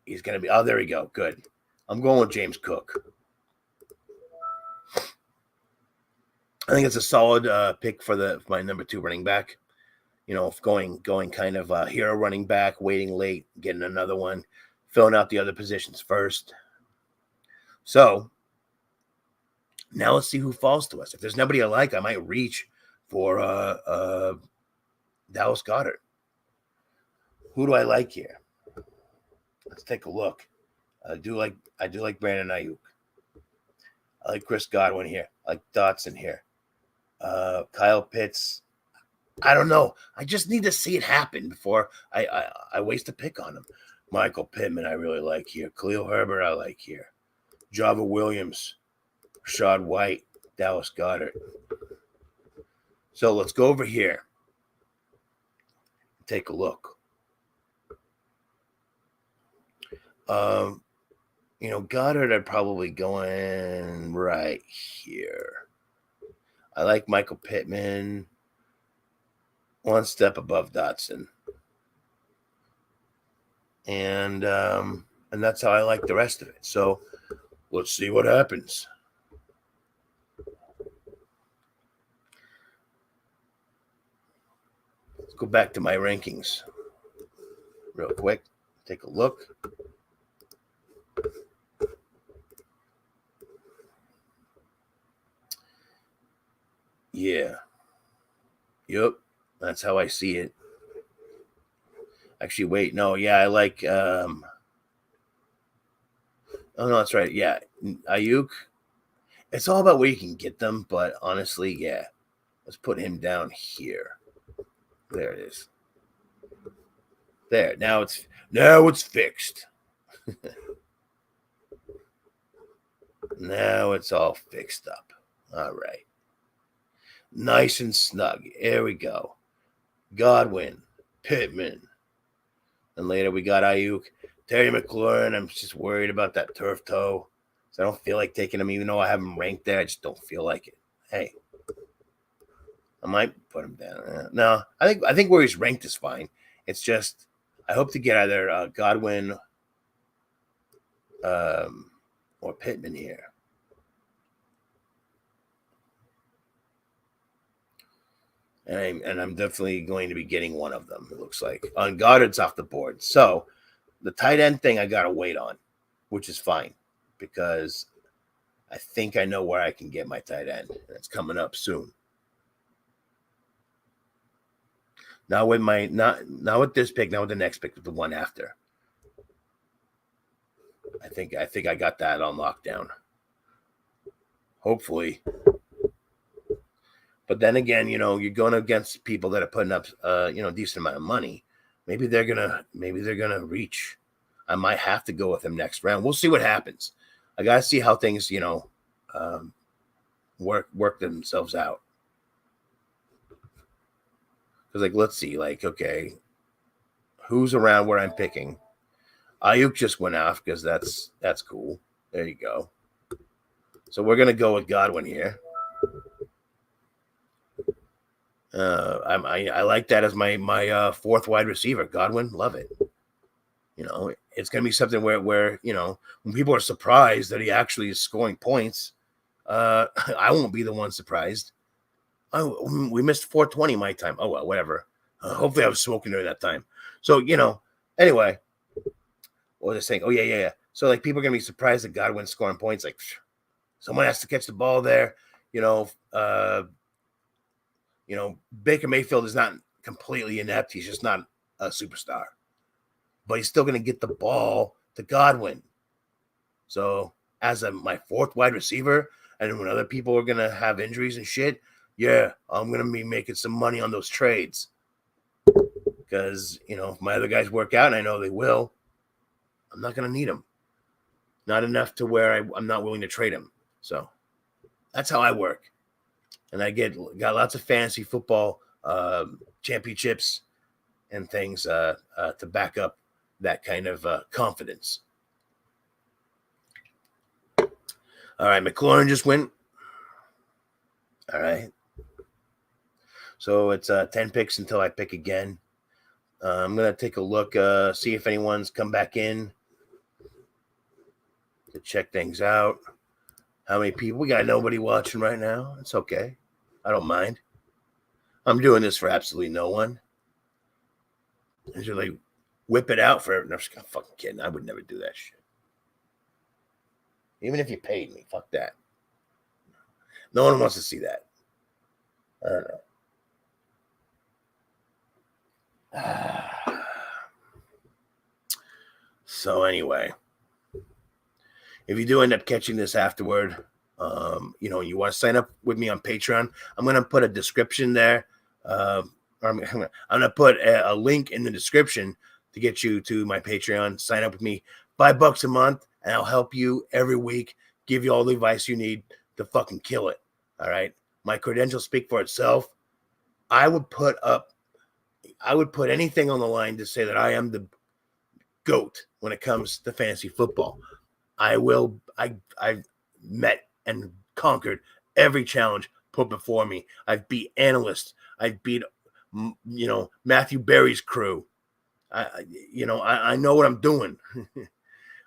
he's going to be, oh, there we go. Good. I'm going with James Cook. I think it's a solid pick for my number 2 running back. Going kind of hero running back, waiting late, getting another one, filling out the other positions first. So now let's see who falls to us. If there's nobody I like, I might reach for Dallas Goedert. Who do I like here? Let's take a look. I do like Brandon Ayuk. I like Chris Godwin here. I like Dotson here. Kyle Pitts. I don't know. I just need to see it happen before I waste a pick on him. Michael Pittman, I really like here. Khalil Herbert, I like here. Java Williams, Rashad White, Dallas Goedert. So let's go over here. Take a look. Goddard, I'd probably go in right here. I like Michael Pittman. One step above Dotson. And that's how I like the rest of it. So let's see what happens. Let's go back to my rankings real quick. Take a look. Yeah. Yep. That's how I see it. Actually, wait. No, yeah, I like oh no, that's right. Yeah. Ayuk. It's all about where you can get them, but honestly, yeah. Let's put him down here. There it is. There. Now it's fixed. Now it's all fixed up. All right. Nice and snug. Here we go. Godwin, Pittman. And later we got Ayuk. Terry McLaurin, I'm just worried about that turf toe. So I don't feel like taking him, even though I have him ranked there. I just don't feel like it. Hey, I might put him down. No, I think where he's ranked is fine. It's just I hope to get either Godwin or Pittman here. And I'm definitely going to be getting one of them, it looks like. On Goddard's off the board. So the tight end thing I got to wait on, which is fine because I think I know where I can get my tight end. It's coming up soon. Not with my not with this pick, not with the next pick, but the one after. I think I got that on lockdown. Hopefully. But then again, you're going against people that are putting up decent amount of money. Maybe they're gonna reach. I might have to go with them next round. We'll see what happens. I gotta see how things, work themselves out. Because let's see, okay, who's around where I'm picking? Ayuk just went off because that's cool. There you go. So we're gonna go with Godwin here. I like that as my fourth wide receiver. Godwin, love it. It's gonna be something where when people are surprised that he actually is scoring points, I won't be the one surprised. Oh, we missed 420 my time. Oh well, whatever. Hopefully I was smoking during that time. So anyway, what was I saying? Oh yeah. So people are gonna be surprised that Godwin's scoring points. Someone has to catch the ball there. Baker Mayfield is not completely inept. He's just not a superstar. But he's still going to get the ball to Godwin. So as my fourth wide receiver, and when other people are going to have injuries and shit, yeah, I'm going to be making some money on those trades. Because, if my other guys work out, and I know they will, I'm not going to need them. Not enough to where I'm not willing to trade them. So that's how I work. And I got lots of fantasy football championships and things to back up that kind of confidence. All right, McLaurin just went. All right. So it's 10 picks until I pick again. I'm going to take a look, see if anyone's come back in to check things out. How many people? We got nobody watching right now. It's okay. I don't mind. I'm doing this for absolutely no one. I usually whip it out for everyone. I'm just fucking kidding. I would never do that shit. Even if you paid me, fuck that. No one wants to see that. I don't know. So anyway, if you do end up catching this afterward, you want to sign up with me on Patreon, I'm going to put a description there. I'm going to put a link in the description to get you to my Patreon. Sign up with me, $5 a month, and I'll help you every week, give you all the advice you need to fucking kill it. All right. My credentials speak for itself. I would put anything on the line to say that I am the GOAT when it comes to fantasy football. I've met and conquered every challenge put before me. I've beat analysts. I've beat, Matthew Berry's crew. I know what I'm doing.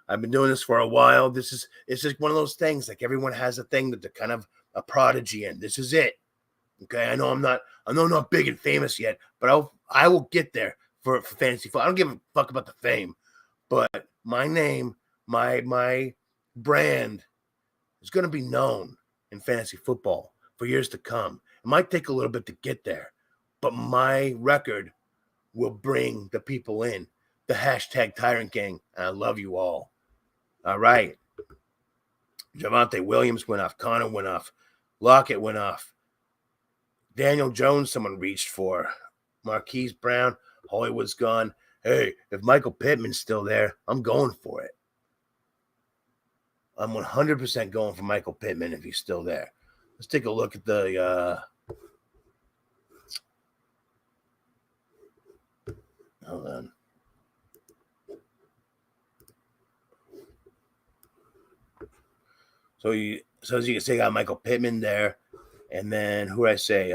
I've been doing this for a while. It's just one of those things. Like everyone has a thing that they're kind of a prodigy in. This is it. Okay, I know I'm not big and famous yet, but I will get there for fantasy football. I don't give a fuck about the fame, but my name, my brand is going to be known in fantasy football for years to come. It might take a little bit to get there, but my record will bring the people in. The hashtag Tyrant Gang, and I love you all. All right. Javonte Williams went off. Connor went off. Lockett went off. Daniel Jones, someone reached for. Marquise Brown, Hollywood's gone. Hey, if Michael Pittman's still there, I'm going for it. I'm 100% going for Michael Pittman if he's still there. Let's take a look at the Hold on. So as you can see, I got Michael Pittman there, and then who I say?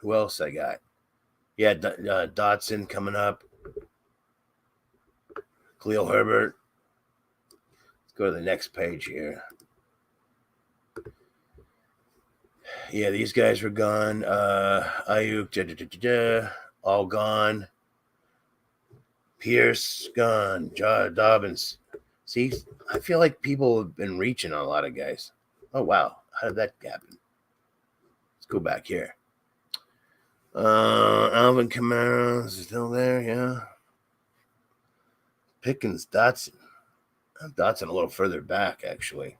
Who else I got? Yeah, Dotson coming up. Khalil Herbert. Let's go to the next page here. Yeah, these guys were gone. Ayuk, all gone. Pierce gone. Dobbins. See, I feel like people have been reaching on a lot of guys. Oh wow, how did that happen? Let's go back here. Alvin Kamara is still there, yeah. Pickens, Dotson. Dotson a little further back, actually.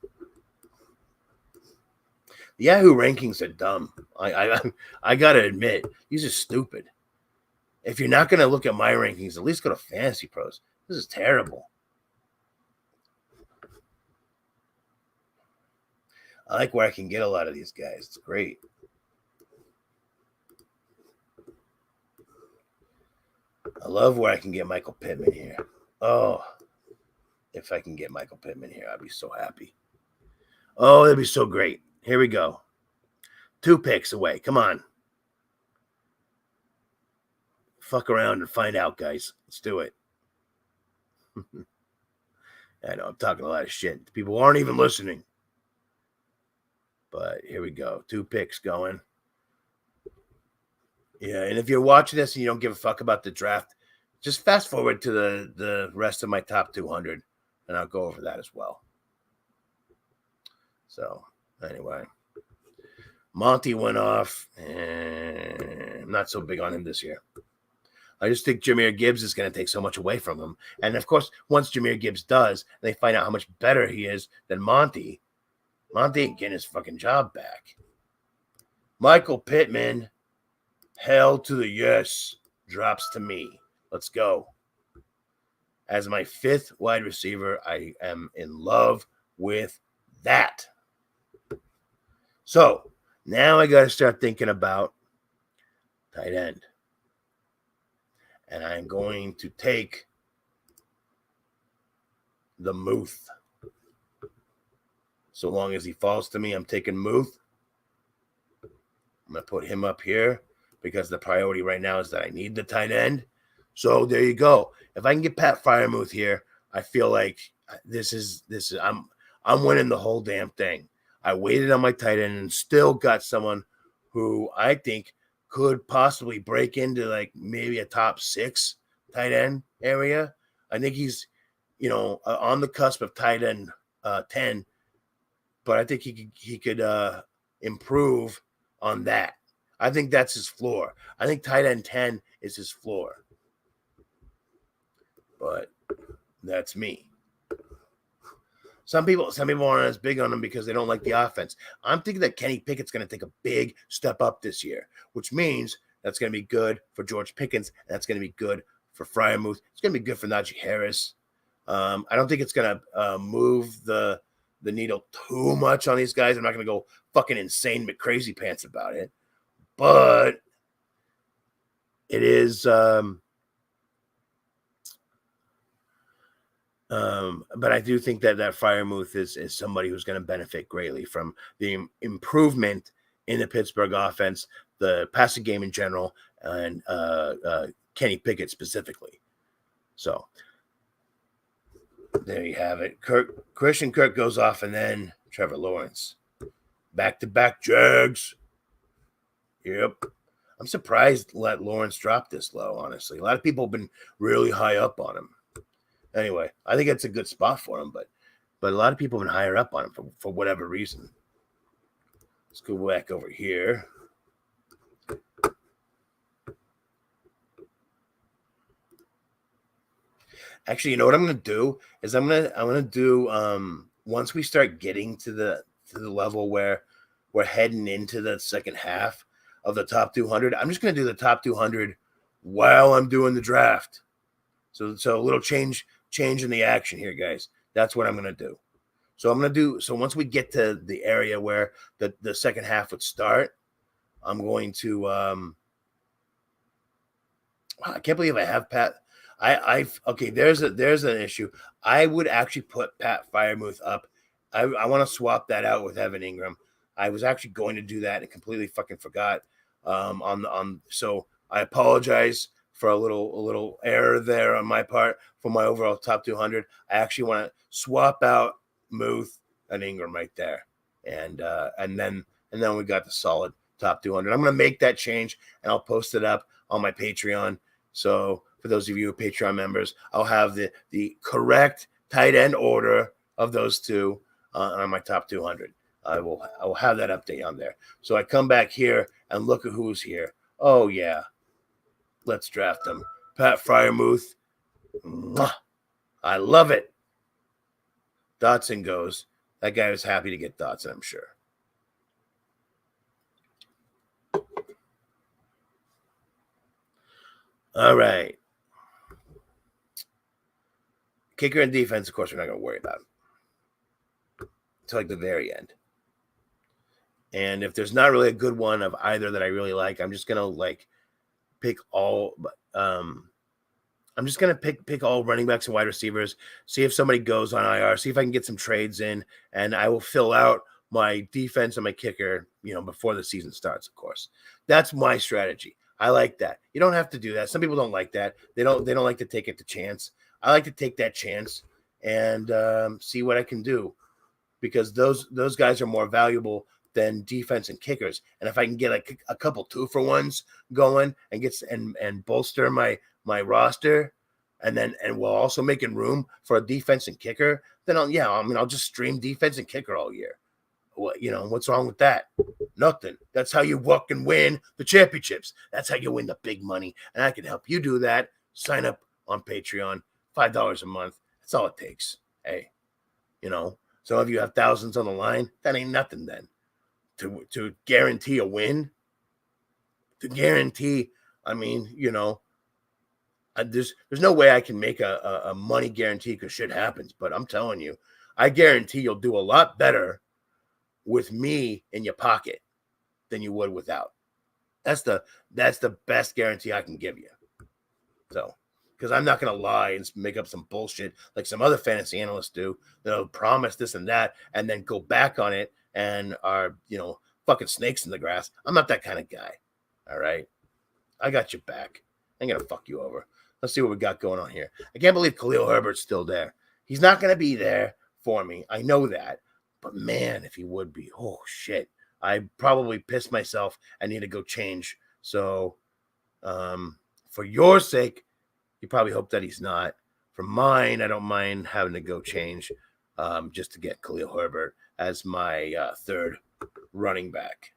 The Yahoo rankings are dumb. I gotta admit, these are stupid. If you're not gonna look at my rankings, at least go to Fantasy Pros. This is terrible. I like where I can get a lot of these guys. It's great. I love where I can get Michael Pittman here. Oh, if I can get Michael Pittman here, I'd be so happy. Oh, that'd be so great. Here we go. 2 picks away. Come on. Fuck around and find out, guys. Let's do it. I know I'm talking a lot of shit. People aren't even listening. But here we go. 2 picks going. Yeah, and if you're watching this and you don't give a fuck about the draft, just fast forward to the rest of my top 200, and I'll go over that as well. So, anyway. Monty went off, and I'm not so big on him this year. I just think Jahmyr Gibbs is going to take so much away from him. And, of course, once Jahmyr Gibbs does, they find out how much better he is than Monty. Monty ain't getting his fucking job back. Michael Pittman, hell to the yes, drops to me. Let's go. As my 5th wide receiver, I am in love with that. So, now I got to start thinking about tight end. And I'm going to take the Muth. So long as he falls to me, I'm taking Muth. I'm going to put him up here because the priority right now is that I need the tight end. So there you go. If I can get Pat Freiermuth here, I feel like this is I'm winning the whole damn thing. I waited on my tight end and still got someone who I think could possibly break into like maybe a top 6 tight end area. I think he's, on the cusp of tight end 10, but I think he could improve on that. I think that's his floor. I think tight end 10 is his floor. But that's me. Some people aren't as big on him because they don't like the offense. I'm thinking that Kenny Pickett's going to take a big step up this year, which means that's going to be good for George Pickens. And that's going to be good for Freiermuth. It's going to be good for Najee Harris. I don't think it's going to move the needle too much on these guys. I'm not going to go fucking insane McCrazy pants about it. But it is but I do think that Freiermuth is somebody who's going to benefit greatly from the improvement in the Pittsburgh offense, the passing game in general, and Kenny Pickett specifically. So there you have it. Christian Kirk goes off, and then Trevor Lawrence. Back-to-back Jags. Yep. I'm surprised let Lawrence drop this low, honestly. A lot of people have been really high up on him. Anyway, I think it's a good spot for him, but a lot of people have been higher up on him for whatever reason. Let's go back over here. Actually, you know what I'm going to do is I'm going to do once we start getting to the level where we're heading into the second half of the top 200, I'm just going to do the top 200 while I'm doing the draft. So a little change in the action here, guys. That's what I'm going to do. So once we get to the area where the second half would start, I'm going to Wow, I can't believe I have Pat. Okay. There's an issue. I would actually put Pat Firemouth up. I want to swap that out with Evan Ingram. I was actually going to do that and completely fucking forgot. So I apologize for a little error there on my part for my overall top 200. I actually want to swap out Muth and Ingram right there, and then we got the solid top 200. I'm gonna make that change and I'll post it up on my Patreon. So for those of you who are Patreon members, I'll have the correct tight end order of those two on my top 200. I will have that update on there. So I come back here and look at who's here. Oh yeah, let's draft them. Pat Fryermuth. Mwah. I love it. Dotson goes. That guy was happy to get Dotson, I'm sure. All right. Kicker and defense, of course, we're not going to worry about until like the very end. And if there's not really a good one of either that I really like, I'm just gonna pick all. I'm just gonna pick all running backs and wide receivers. See if somebody goes on IR. See if I can get some trades in, and I will fill out my defense and my kicker. Before the season starts. Of course, that's my strategy. I like that. You don't have to do that. Some people don't like that. They don't like to take it the chance. I like to take that chance and see what I can do, because those guys are more valuable than defense and kickers. And if I can get a couple 2-for-1s going and and bolster my roster, and we're also making room for a defense and kicker, then I'll just stream defense and kicker all year. What's wrong with that? Nothing. That's how you walk and win the championships. That's how you win the big money. And I can help you do that. Sign up on Patreon, $5 a month. That's all it takes. Hey, some of you have thousands on the line. That ain't nothing then. To guarantee a win, there's no way I can make a money guarantee because shit happens. But I'm telling you, I guarantee you'll do a lot better with me in your pocket than you would without. That's the best guarantee I can give you. So, because I'm not going to lie and make up some bullshit like some other fantasy analysts do. They'll promise this and that and then go back on it and are, fucking snakes in the grass. I'm not that kind of guy. All right. I got your back. I ain't going to fuck you over. Let's see what we got going on here. I can't believe Khalil Herbert's still there. He's not going to be there for me. I know that. But man, if he would be, oh shit. I probably pissed myself. I need to go change. So, for your sake, you probably hope that he's not. For mine, I don't mind having to go change just to get Khalil Herbert as my third running back.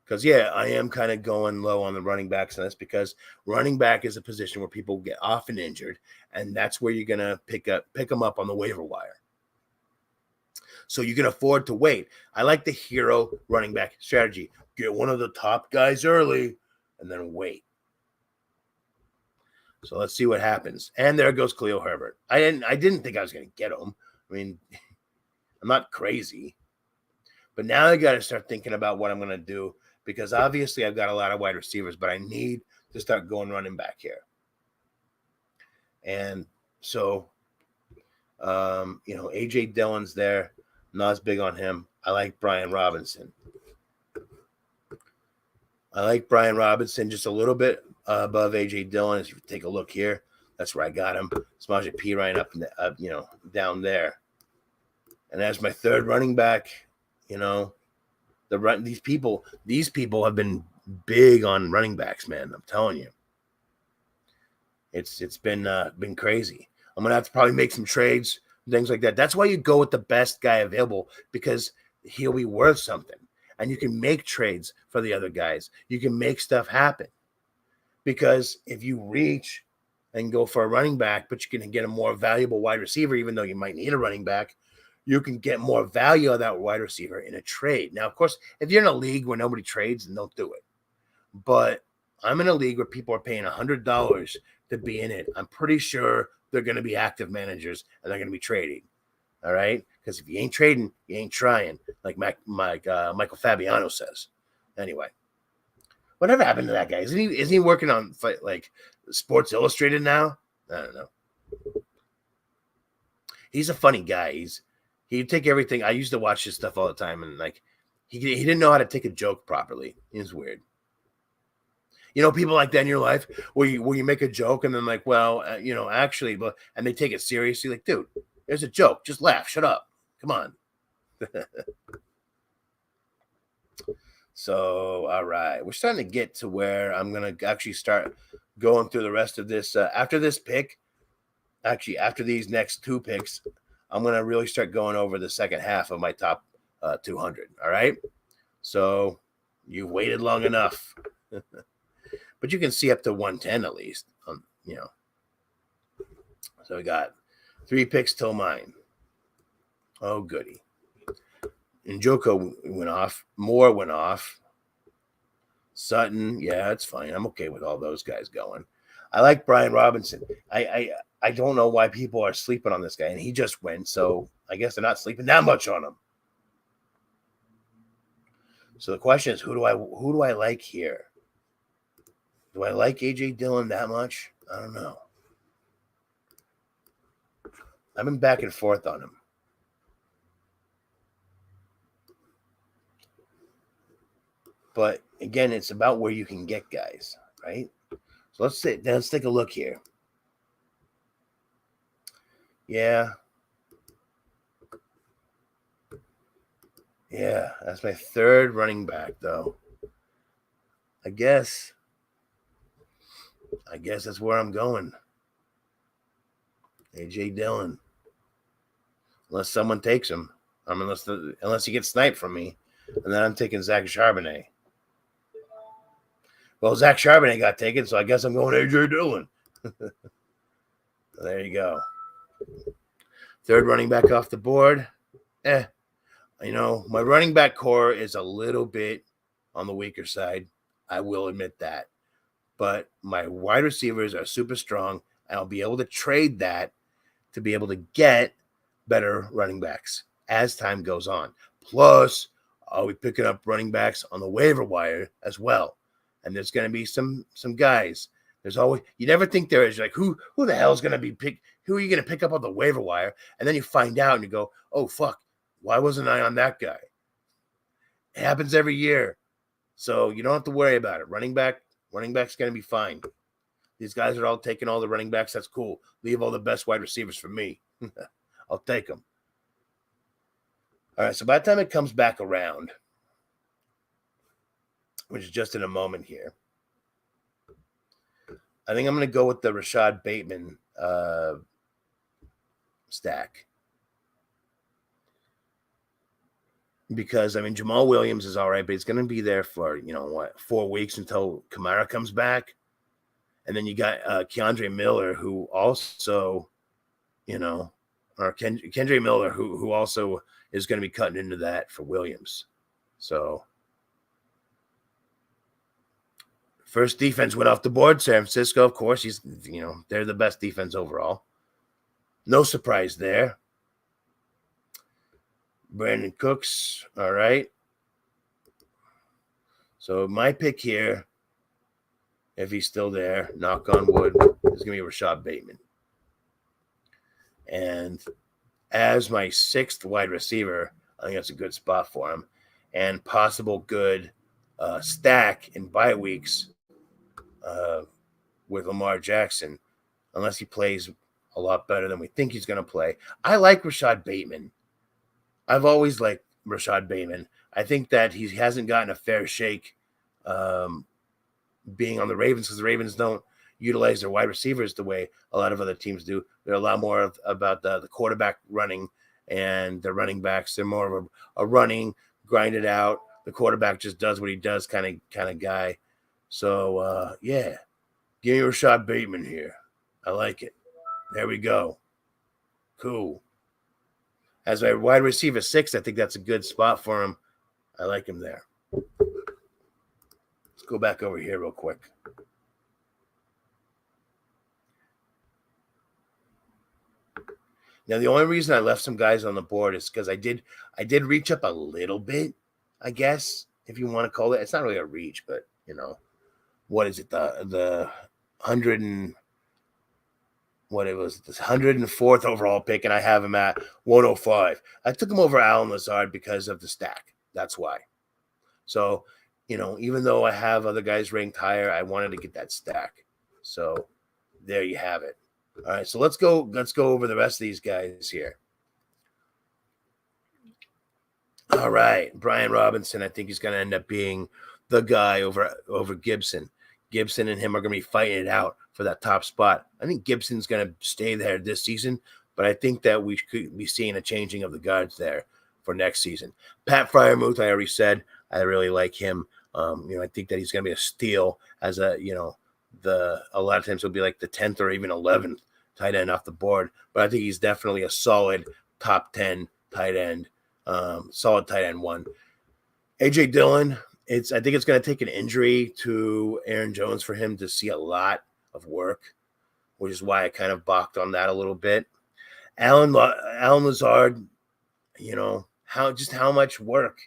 Because, I am kind of going low on the running backs, and that's because running back is a position where people get often injured, and that's where you're going to pick them up on the waiver wire. So you can afford to wait. I like the hero running back strategy. Get one of the top guys early and then wait. So let's see what happens. And there goes Khalil Herbert. I didn't think I was going to get him. I mean, I'm not crazy. But now I got to start thinking about what I'm going to do, because obviously I've got a lot of wide receivers, but I need to start going running back here. And so, A.J. Dillon's there. Not as big on him. I like Brian Robinson. Just a little bit above A.J. Dillon. As you take a look here, that's where I got him. Samaje Perine up, down there. And as my third running back, these people have been big on running backs, man. I'm telling you, it's been crazy. I'm gonna have to probably make some trades, things like that. That's why you go with the best guy available, because he'll be worth something, and you can make trades for the other guys. You can make stuff happen, because if you reach and go for a running back, but you can get a more valuable wide receiver, even though you might need a running back, you can get more value out of that wide receiver in a trade. Now, of course, if you're in a league where nobody trades, then don't do it. But I'm in a league where people are paying $100 to be in it. I'm pretty sure they're going to be active managers and they're going to be trading. All right? Because if you ain't trading, you ain't trying, like Michael Fabiano says. Anyway, Whatever happened to that guy? Isn't he working on like Sports Illustrated now? I don't know. He's a funny guy. He'd take everything. I used to watch his stuff all the time, and like he didn't know how to take a joke properly. He's weird. You know, people like that in your life where you make a joke and then like, well, actually, but and they take it seriously. Like, dude, there's a joke. Just laugh. Shut up. Come on. So, all right, we're starting to get to where I'm gonna actually start going through the rest of this. After this pick, actually, after these next two picks, I'm gonna really start going over the second half of my top 200. All right. So you waited long enough, but you can see up to 110 at least. So we got 3 picks till mine. Oh, goody. And Joko went off. Moore went off. Sutton, yeah, it's fine. I'm okay with all those guys going. I like Brian Robinson. I don't know why people are sleeping on this guy, and he just went. So I guess they're not sleeping that much on him. So the question is, who do I like here? Do I like AJ Dillon that much? I don't know. I've been back and forth on him. But again, it's about where you can get guys, right? So let's take a look here. Yeah, that's my 3rd running back, though. I guess that's where I'm going. AJ Dillon, unless someone takes him. Unless he gets sniped from me, and then I'm taking Zach Charbonnet. Well, Zach Charbonnet got taken, so I guess I'm going AJ Dillon. There you go. 3rd running back off the board. My running back core is a little bit on the weaker side. I will admit that. But my wide receivers are super strong, and I'll be able to trade that to be able to get better running backs as time goes on. Plus, I'll be picking up running backs on the waiver wire as well. And there's going to be some guys. There's always, you never think there is, like, who the hell is going to be picked? Who are you going to pick up on the waiver wire? And then you find out and you go, oh, fuck, why wasn't I on that guy? It happens every year. So you don't have to worry about it. Running back's going to be fine. These guys are all taking all the running backs. That's cool. Leave all the best wide receivers for me. I'll take them. All right, so by the time it comes back around, which is just in a moment here, I think I'm going to go with the Rashad Bateman stack. Because, Jamal Williams is all right, but he's going to be there for, 4 weeks until Kamara comes back. And then you got Keandre Miller, who also, or Kendre Miller, who also is going to be cutting into that for Williams. So, first defense went off the board. San Francisco, of course, they're the best defense overall. No surprise there. Brandon Cooks, all right. So my pick here, if he's still there, knock on wood, is going to be Rashad Bateman. And as my 6th wide receiver, I think that's a good spot for him. And possible good stack in bye weeks with Lamar Jackson, unless he plays a lot better than we think he's going to play. I like Rashad Bateman. I've always liked Rashad Bateman. I think that he hasn't gotten a fair shake being on the Ravens, because the Ravens don't utilize their wide receivers the way a lot of other teams do. They're a lot more about the quarterback running, and the running backs, they're more of a running, grind it out. The quarterback just does what he does kind of guy. So, give me Rashad Bateman here. I like it. There we go. Cool. As my wide receiver 6, I think that's a good spot for him. I like him there. Let's go back over here real quick. Now, the only reason I left some guys on the board is because I did reach up a little bit, I guess, if you want to call it. It's not really a reach, but, what is it, the 100 and what it was, this 104th overall pick, and I have him at 105. I took him over Alan Lazard because of the stack. That's why. So, even though I have other guys ranked higher, I wanted to get that stack. So there you have it. All right, so let's go. Let's go over the rest of these guys here. All right, Brian Robinson. I think he's going to end up being the guy over Gibson. Gibson and him are going to be fighting it out for that top spot. I think Gibson's going to stay there this season, but I think that we could be seeing a changing of the guards there for next season. Pat Fryermuth, I already said, I really like him. I think that he's going to be a steal as a lot of times he'll be like the 10th or even 11th tight end off the board, but I think he's definitely a solid top 10 tight end, solid tight end one. AJ Dillon, I think it's going to take an injury to Aaron Jones for him to see a lot of work, which is why I kind of balked on that a little bit. Alan Lazard, how much work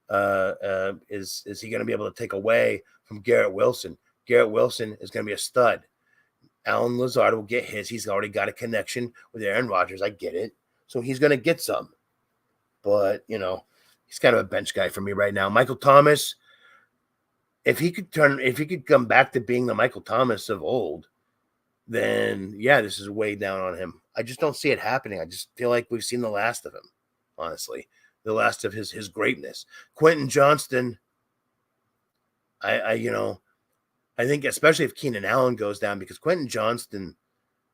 is he going to be able to take away from Garrett Wilson? Garrett Wilson is going to be a stud. Alan Lazard will get his. He's already got a connection with Aaron Rodgers. I get it. So he's going to get some. But, he's kind of a bench guy for me right now. Michael Thomas, if he could come back to being the Michael Thomas of old, then yeah, this is way down on him. I just don't see it happening. I just feel like we've seen the last of him, honestly. The last of his greatness. Quentin Johnston, I think especially if Keenan Allen goes down, because Quentin Johnston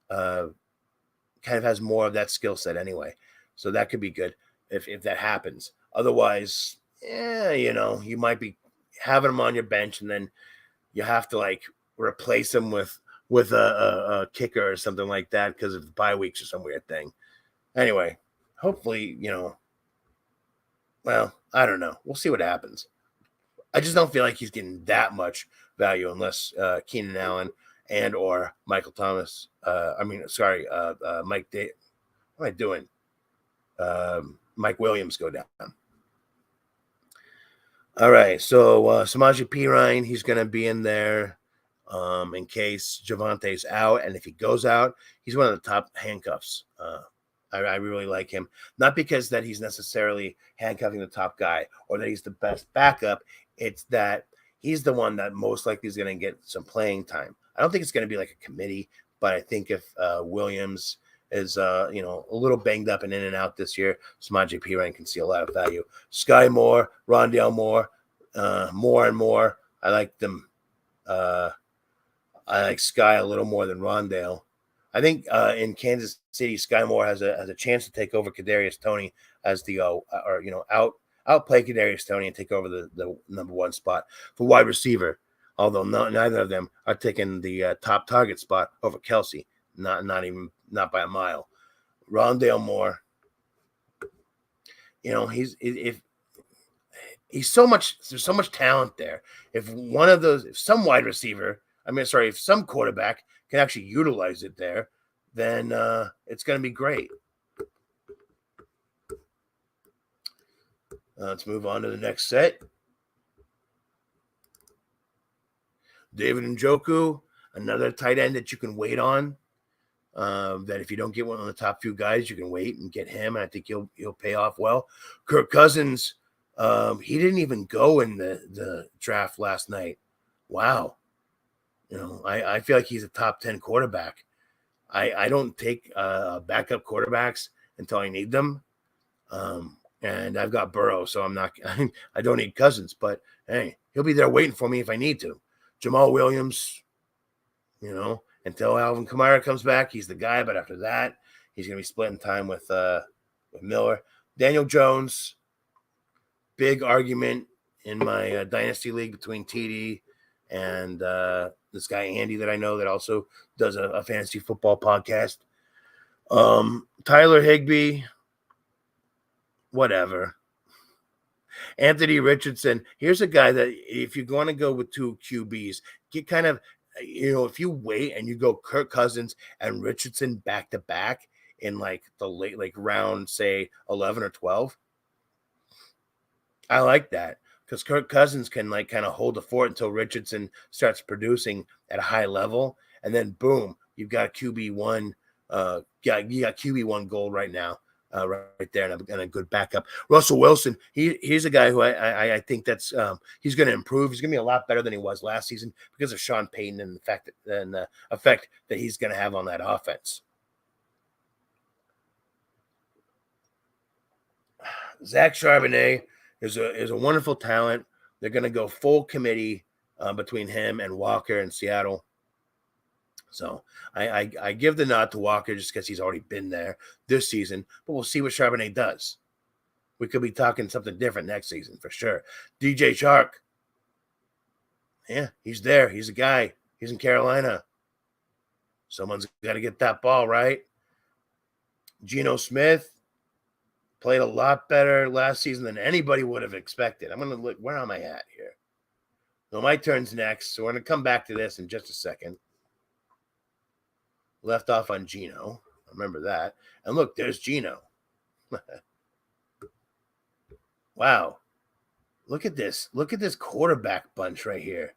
kind of has more of that skill set anyway. So that could be good if that happens. Otherwise, you might be having him on your bench and then you have to replace him with a kicker or something like that because of bye weeks or some weird thing. Anyway, hopefully, well, I don't know. We'll see what happens. I just don't feel like he's getting that much value unless Keenan Allen and or Michael Thomas. Mike. What am I doing? Mike Williams go down. All right, so Samaje Perine, he's going to be in there in case Javante's out, and if he goes out, he's one of the top handcuffs. I really like him, not because that he's necessarily handcuffing the top guy or that he's the best backup. It's that he's the one that most likely is going to get some playing time. I don't think it's going to be like a committee, but I think if Williams is a little banged up and in and out this year, Samaje Perine can see a lot of value. Sky Moore, Rondale Moore, more and more. I like them. I like Sky a little more than Rondale. I think in Kansas City, Sky Moore has a chance to take over Kadarius Toney as the outplay Kadarius Toney and take over the number one spot for wide receiver. Although neither of them are taking the top target spot over Kelsey, not by a mile. Rondale Moore, he's so much. There's so much talent there. If some wide receiver, if some quarterback can actually utilize it there, then it's going to be great. Let's move on to the next set. David Njoku, another tight end that you can wait on. That if you don't get one of the top few guys, you can wait and get him. And I think he'll pay off well. Kirk Cousins, he didn't even go in the draft last night. Wow. I feel like he's a top 10 quarterback. I don't take backup quarterbacks until I need them. And I've got Burrow, so I don't need Cousins, but hey, he'll be there waiting for me if I need to. Jamal Williams, until Alvin Kamara comes back, he's the guy. But after that, he's going to be splitting time with Miller. Daniel Jones, big argument in my dynasty league between TD and this guy Andy that I know that also does a fantasy football podcast. Tyler Higbee, whatever. Anthony Richardson, here's a guy that if you're going to go with two QBs, get kind of, if you wait and you go Kirk Cousins and Richardson back to back in the late round, say 11 or 12, I like that. because Kirk Cousins can like kind of hold the fort until Richardson starts producing at a high level, and then boom, you've got QB1. You got QB1 gold right now, right there, and a good backup. Russell Wilson, he's a guy who I think that's he's going to improve. He's going to be a lot better than he was last season because of Sean Payton and the fact that and the effect that he's going to have on that offense. Zach Charbonnet is a wonderful talent. They're going to go full committee between him and Walker in Seattle. So I give the nod to Walker just because he's already been there this season, but we'll see what Charbonnet does. We could be talking something different next season for sure. DJ Chark, yeah, he's there. He's a guy. He's in Carolina. Someone's got to get that ball right. Geno Smith played a lot better last season than anybody would have expected. I'm going to look. Where am I at here? So my turn's next. So we're going to come back to this in just a second. Left off on Geno. Remember that. And look, there's Geno. Wow. Look at this. Look at this quarterback bunch right here.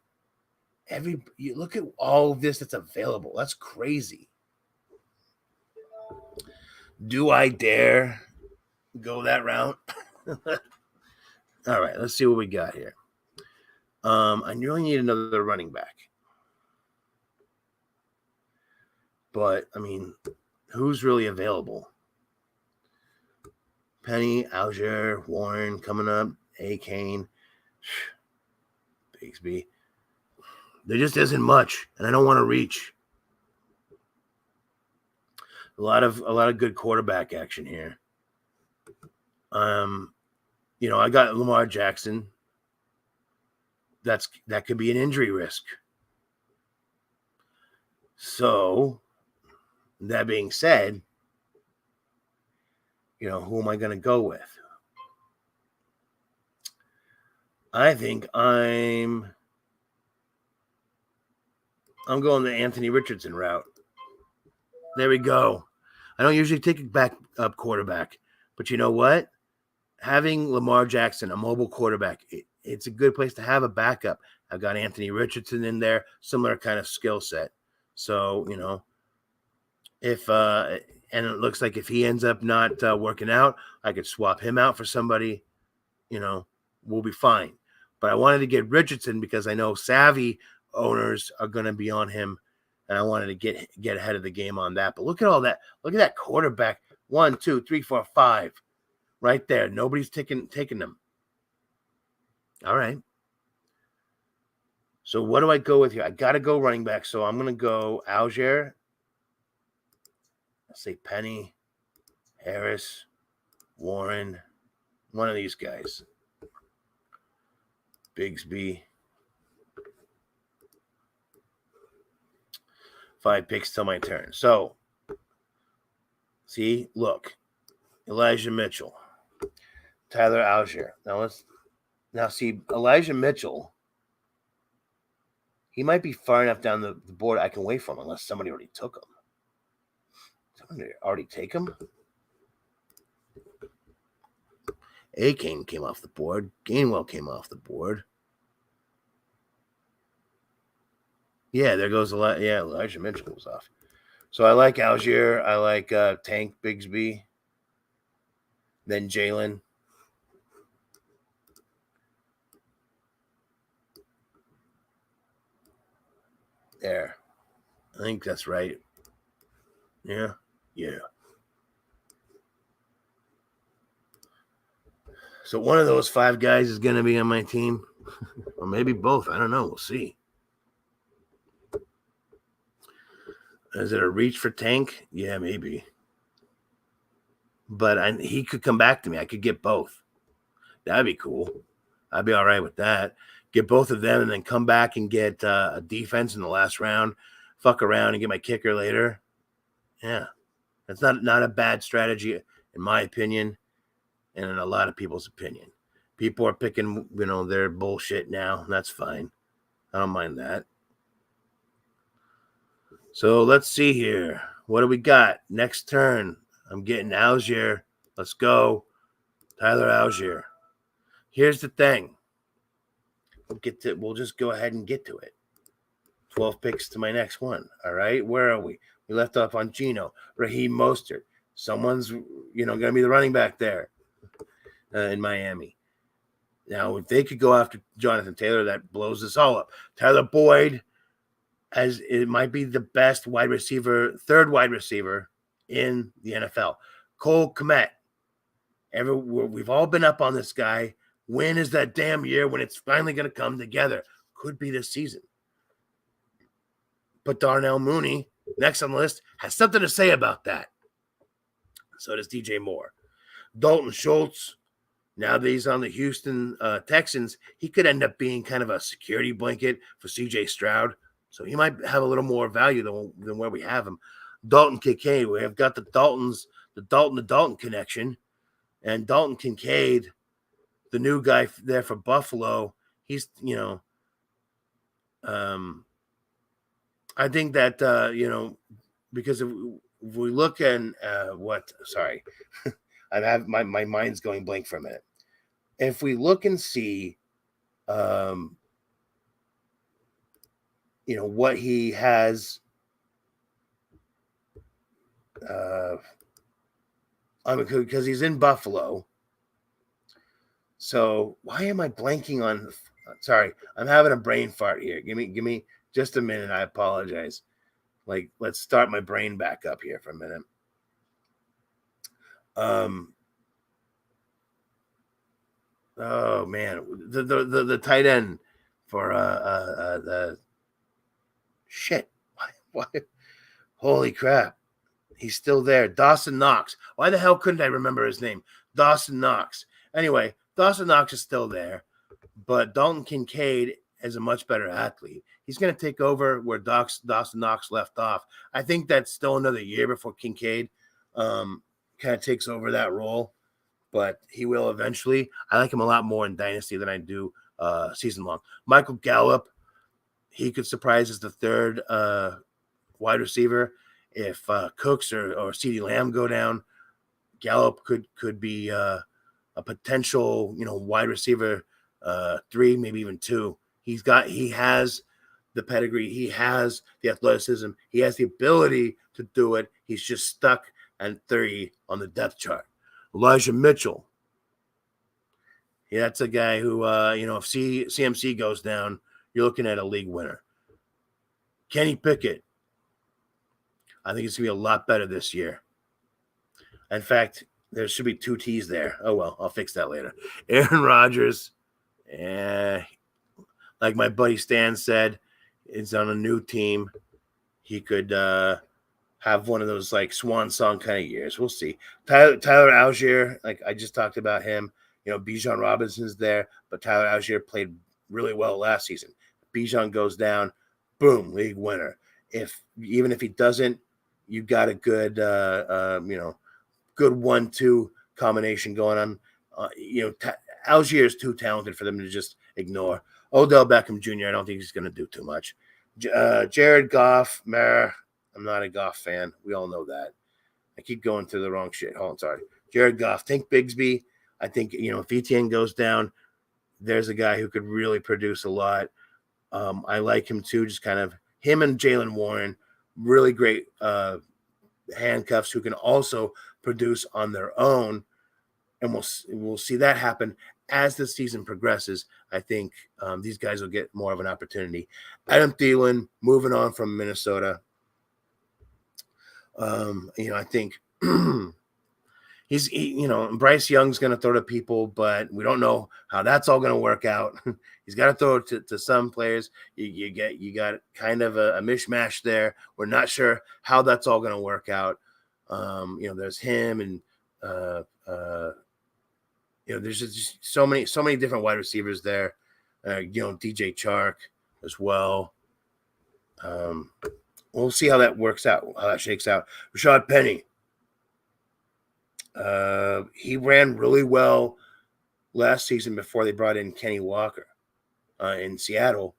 You look at all of this that's available. That's crazy. Do I dare go that route? All right, let's see what we got here. I really need another running back. But, I mean, who's really available? Penny, Algier, Warren coming up, A-Kane, Bigsby. There just isn't much, and I don't want to reach. A lot of good quarterback action here. I got Lamar Jackson. That could be an injury risk. So, that being said, who am I going to go with? I think I'm going the Anthony Richardson route. There we go. I don't usually take a backup quarterback, but you know what? Having Lamar Jackson, a mobile quarterback, it's a good place to have a backup. I've got Anthony Richardson in there, similar kind of skill set. So, if and it looks like if he ends up not working out, I could swap him out for somebody, we'll be fine. But I wanted to get Richardson because I know savvy owners are going to be on him, and I wanted to get ahead of the game on that. But look at all that. Look at that quarterback. 1, 2, 3, 4, 5. Right there. Nobody's taking them. All right. So what do I go with here? I got to go running back. So I'm going to go Algier. Let's say Penny, Harris, Warren, one of these guys. Bigsby. 5 picks till my turn. So, see, look. Elijah Mitchell. Tyler Algier. Now see, Elijah Mitchell, he might be far enough down the board I can wait for him unless somebody already took him. Somebody already take him? A-Kane came off the board. Gainwell came off the board. Yeah, there goes Elijah Mitchell was off. So I like Algier. I like Tank Bigsby. Then Jalen. There. I think that's right. Yeah. So one of those 5 guys is going to be on my team. Or maybe both. I don't know. We'll see. Is it a reach for Tank? Yeah, maybe. But he could come back to me. I could get both. That'd be cool. I'd be all right with that. Get both of them and then come back and get a defense in the last round. Fuck around and get my kicker later. Yeah. That's not a bad strategy, in my opinion, and in a lot of people's opinion. People are picking, their bullshit now. And that's fine. I don't mind that. So let's see here. What do we got? Next turn. I'm getting Algier. Let's go. Tyler Algier. Here's the thing. We'll just go ahead and get to it. 12 picks to my next one. All right, where are we? We left off on Geno, Raheem Mostert. Someone's going to be the running back there in Miami. Now, if they could go after Jonathan Taylor, that blows us all up. Tyler Boyd, as it might be the best third wide receiver in the NFL. Cole Kmet. We've all been up on this guy. When is that damn year when it's finally going to come together? Could be this season. But Darnell Mooney, next on the list, has something to say about that. So does DJ Moore. Dalton Schultz, now that he's on the Houston Texans, he could end up being kind of a security blanket for CJ Stroud. So he might have a little more value than where we have him. Dalton Kincaid, we have got the Dalton connection. And Dalton Kincaid, the new guy there for Buffalo, he's, I think that, because if we look at sorry, I have my mind's going blank for a minute. If we look and see, what he has, because he's in Buffalo. So why am I blanking on? Sorry, I'm having a brain fart here. Give me just a minute. I apologize. Let's start my brain back up here for a minute. Oh man, the tight end for the shit. Why? Holy crap. He's still there. Dawson Knox. Why the hell couldn't I remember his name? Dawson Knox. Anyway, Dawson Knox is still there, but Dalton Kincaid is a much better athlete. He's going to take over where Dawson Knox left off. I think that's still another year before Kincaid kind of takes over that role, but he will eventually. I like him a lot more in Dynasty than I do season long. Michael Gallup, he could surprise as the third wide receiver. If Cooks or CeeDee Lamb go down, Gallup could be a potential, wide receiver 3, maybe even 2. He has the pedigree, he has the athleticism, he has the ability to do it. He's just stuck at 3 on the depth chart. Elijah Mitchell. Yeah, that's a guy who, if CMC goes down, you're looking at a league winner. Kenny Pickett. I think it's going to be a lot better this year. In fact, there should be 2 T's there. Oh, well, I'll fix that later. Aaron Rodgers, like my buddy Stan said, is on a new team. He could have one of those swan song kind of years. We'll see. Tyler Algier, I just talked about him. Bijan Robinson's there, but Tyler Algier played really well last season. Bijan goes down, boom, league winner. Even if he doesn't, you got a good, good 1-2 combination going on. Algier is too talented for them to just ignore. Odell Beckham Jr., I don't think he's going to do too much. Jared Goff, I'm not a Goff fan. We all know that. I keep going to the wrong shit. Hold on, sorry. Jared Goff, think Bigsby. I think, if Etienne goes down, there's a guy who could really produce a lot. I like him too, just kind of him and Jaylen Warren, really great handcuffs who can also produce on their own. And we'll see that happen as the season progresses. I think these guys will get more of an opportunity. Adam Thielen, moving on from Minnesota. I think Bryce Young's going to throw to people, but we don't know how that's all going to work out. He's got to throw it to some players. You got kind of a mishmash there. We're not sure how that's all going to work out. There's him and there's just so many different wide receivers there. DJ Chark as well. We'll see how that works out, how that shakes out. Rashad Penny. He ran really well last season before they brought in Kenny Walker in Seattle.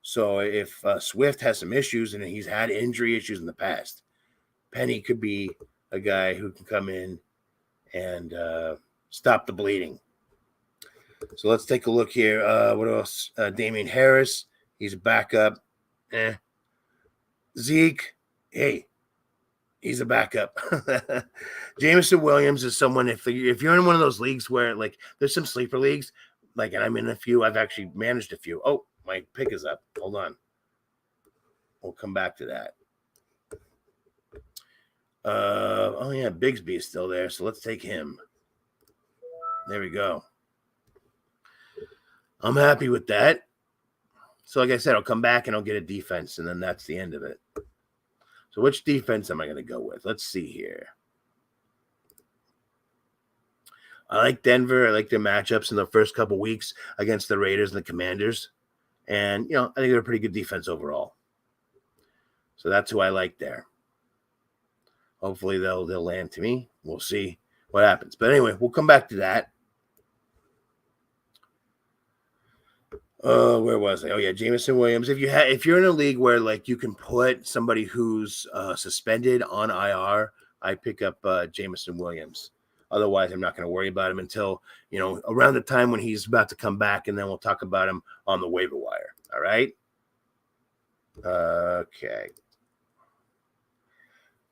So if Swift has some issues, and he's had injury issues in the past, Penny could be a guy who can come in and stop the bleeding. So let's take a look here. What else? Damian Harris, he's a backup. Zeke, hey, he's a backup. Jameson Williams is someone, if you're in one of those leagues where like there's some sleeper leagues, like, and I'm in a few, I've actually managed a few. Oh, my pick is up. Hold on. We'll come back to that. Oh yeah, Bigsby is still there, so let's take him. There we go. I'm happy with that. So like I said, I'll come back and I'll get a defense, and then that's the end of it. So which defense am I going to go with? Let's see here. I like Denver. I like their matchups in the first couple weeks against the Raiders and the Commanders. And, I think they're a pretty good defense overall. So that's who I like there. Hopefully they'll land to me. We'll see what happens. But anyway, we'll come back to that. Where was I? Oh yeah, Jameson Williams. If you're in a league where like you can put somebody who's suspended on IR, I pick up Jameson Williams. Otherwise, I'm not going to worry about him until around the time when he's about to come back, and then we'll talk about him on the waiver wire. All right. Okay.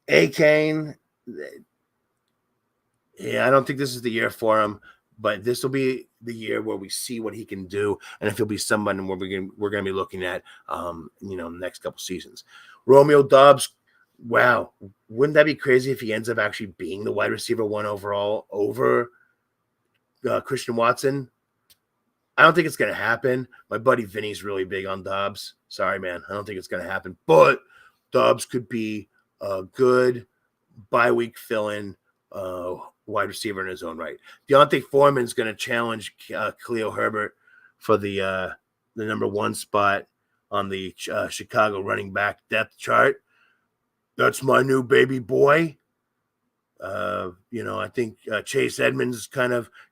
A-Kane. Yeah, I don't think this is the year for him, but this will be the year where we see what he can do, and if he'll be someone where we're going to be looking at, the next couple seasons. Romeo Doubs, wow, wouldn't that be crazy if he ends up actually being the wide receiver 1 overall over Christian Watson? I don't think it's going to happen. My buddy Vinny's really big on Doubs. Sorry, man, I don't think it's going to happen, but Doubs could be a good bye-week fill-in wide receiver in his own right. Deontay Foreman's going to challenge Khalil Herbert for the number 1 spot on the Chicago running back depth chart. That's my new baby boy. I think Chase Edmonds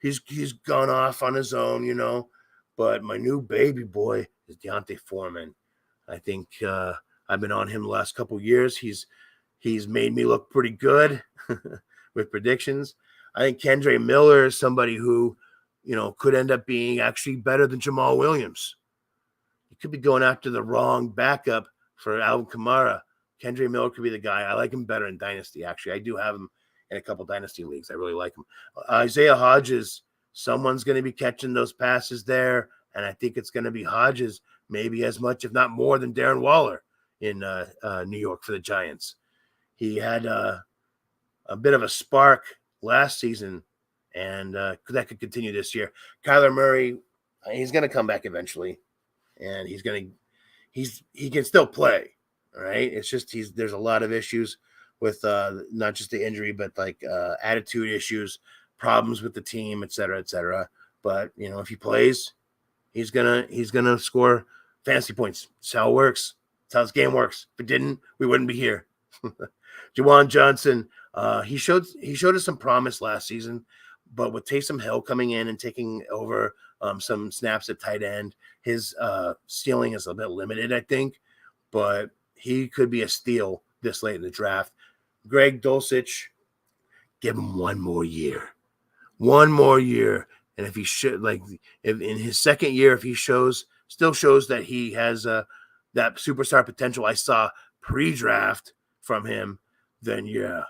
he's gone off on his own, but my new baby boy is Deontay Foreman. I think I've been on him the last couple of years. He's made me look pretty good with predictions. I think Kendre Miller is somebody who, could end up being actually better than Jamal Williams. You could be going after the wrong backup for Alvin Kamara. Kendre Miller could be the guy. I like him better in Dynasty, actually. I do have him in a couple Dynasty leagues. I really like him. Isaiah Hodges, someone's going to be catching those passes there, and I think it's going to be Hodges maybe as much, if not more, than Darren Waller in New York for the Giants. He had a bit of a spark last season, and that could continue this year. Kyler Murray, he's going to come back eventually, and he can still play. All right, it's just there's a lot of issues with not just the injury, but like attitude issues, problems with the team, et cetera, et cetera. But if he plays, he's gonna score fantasy points. That's how it works. That's how this game works. If it didn't, we wouldn't be here. Juwan Johnson, he showed us some promise last season, but with Taysom Hill coming in and taking over some snaps at tight end, his ceiling is a bit limited, I think, but he could be a steal this late in the draft. Greg Dulcich, give him one more year. And if he should, if in his second year, if he still shows that he has that superstar potential I saw pre-draft from him, then yeah,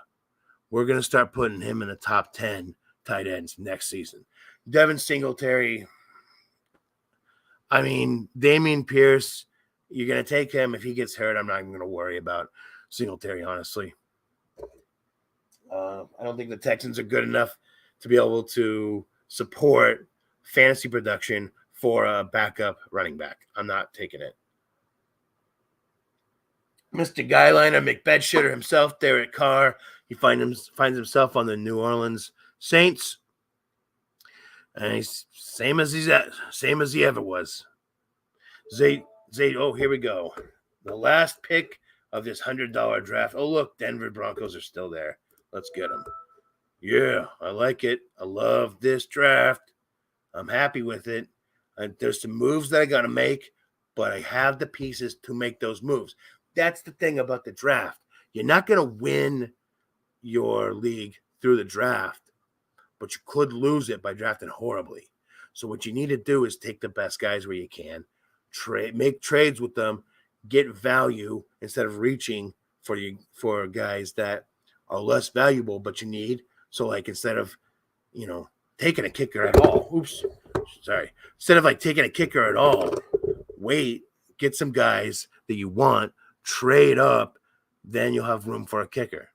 we're going to start putting him in the top 10 tight ends next season. Devin Singletary, I mean, Dameon Pierce, you're going to take him. If he gets hurt, I'm not even going to worry about Singletary, honestly. I don't think the Texans are good enough to be able to support fantasy production for a backup running back. I'm not taking it. Mr. Guyliner, McBedshitter himself, Derek Carr, he finds himself on the New Orleans Saints. And he's same as he ever was. Zay, oh, here we go. The last pick of this $100 draft. Oh, look, Denver Broncos are still there. Let's get them. Yeah, I like it. I love this draft. I'm happy with it. And there's some moves that I got to make, but I have the pieces to make those moves. That's the thing about the draft. You're not going to win your league through the draft, but you could lose it by drafting horribly. So what you need to do is take the best guys where you can, make trades with them, get value instead of reaching for guys that are less valuable, but you need. So like instead of taking a kicker at all, instead of like taking a kicker at all, wait, get some guys that you want, trade up, then you'll have room for a kicker.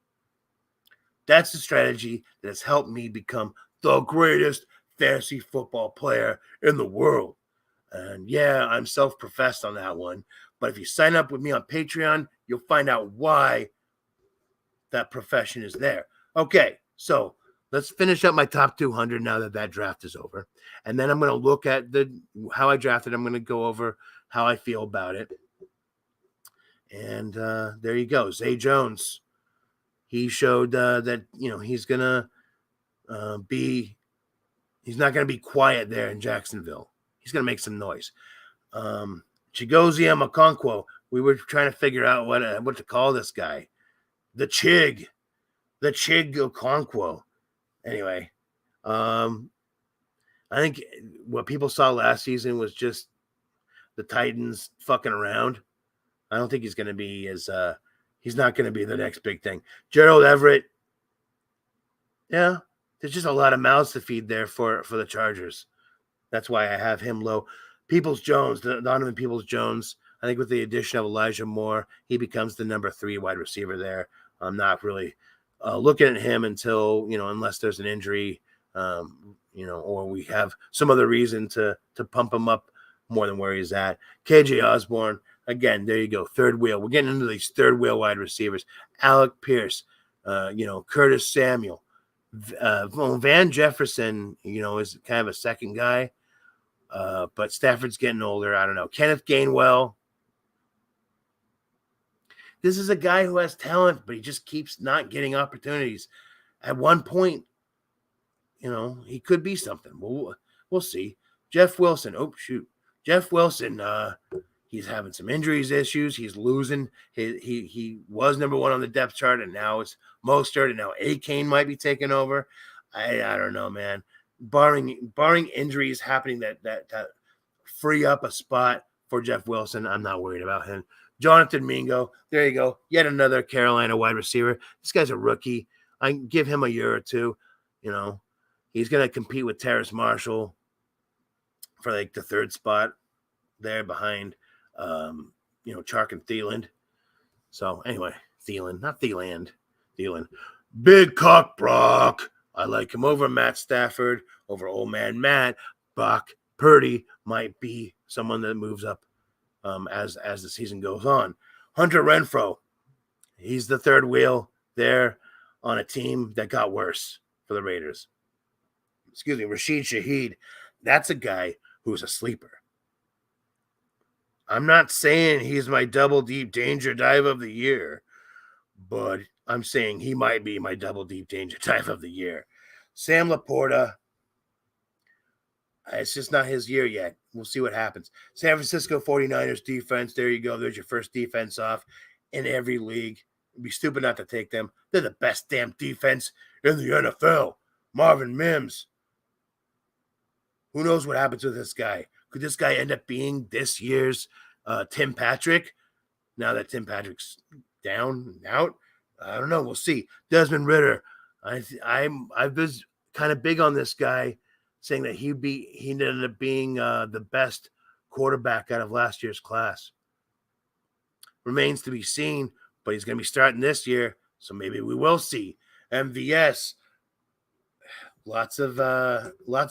That's the strategy that has helped me become the greatest fantasy football player in the world. And yeah, I'm self-professed on that one. But if you sign up with me on Patreon, you'll find out why that profession is there. Okay, so let's finish up my top 200 now that draft is over. And then I'm going to look at how I drafted. I'm going to go over how I feel about it. And there you go. Zay Jones. He showed that, he's going to he's not going to be quiet there in Jacksonville. He's going to make some noise. Chigoziem Okonkwo. We were trying to figure out what to call this guy. The Chig Okonkwo. Anyway, I think what people saw last season was just the Titans fucking around. I don't think he's going to be he's not going to be the next big thing. Gerald Everett. Yeah, there's just a lot of mouths to feed there for the Chargers. That's why I have him low. Peoples-Jones, Donovan Peoples-Jones, I think with the addition of Elijah Moore, he becomes the number 3 wide receiver there. I'm not really looking at him until, unless there's an injury, or we have some other reason to pump him up more than where he's at. KJ Osborne, again, there you go, third wheel. We're getting into these third wheel wide receivers. Alec Pierce, Curtis Samuel. Van Jefferson, is kind of a second guy. But Stafford's getting older. I don't know. Kenneth Gainwell. This is a guy who has talent, but he just keeps not getting opportunities. At one point, he could be something. We'll see. Jeff Wilson. Oh, shoot. Jeff Wilson, he's having some injuries issues. He's losing. He was number 1 on the depth chart, and now it's Mostert, and now A-Kane might be taking over. I don't know, man. Barring injuries happening that free up a spot for Jeff Wilson, I'm not worried about him. Jonathan Mingo, there you go. Yet another Carolina wide receiver. This guy's a rookie. I can give him a year or two. He's going to compete with Terrace Marshall for like the 3rd spot there behind, Chark and Thielen. So anyway, Thielen, not Thieland, Thielen. Big cock Brock. I like him over Matt Stafford, over old man Matt. Brock Purdy might be someone that moves up as the season goes on. Hunter Renfrow, he's the third wheel there on a team that got worse for the Raiders. Excuse me, Rashid Shaheed. That's a guy who's a sleeper. I'm not saying he's my double deep danger dive of the year, but I'm saying he might be my double deep danger dive of the year. Sam Laporta, it's just not his year yet. We'll see what happens. San Francisco 49ers defense, there you go. There's your first defense off in every league. It'd be stupid not to take them. They're the best damn defense in the NFL. Marvin Mims. Who knows what happens with this guy? Could this guy end up being this year's Tim Patrick? Now that Tim Patrick's down and out, I don't know. We'll see. Desmond Ridder. I was kind of big on this guy, saying that he ended up being the best quarterback out of last year's class. Remains to be seen, but he's going to be starting this year, so maybe we will see. MVS. Lots of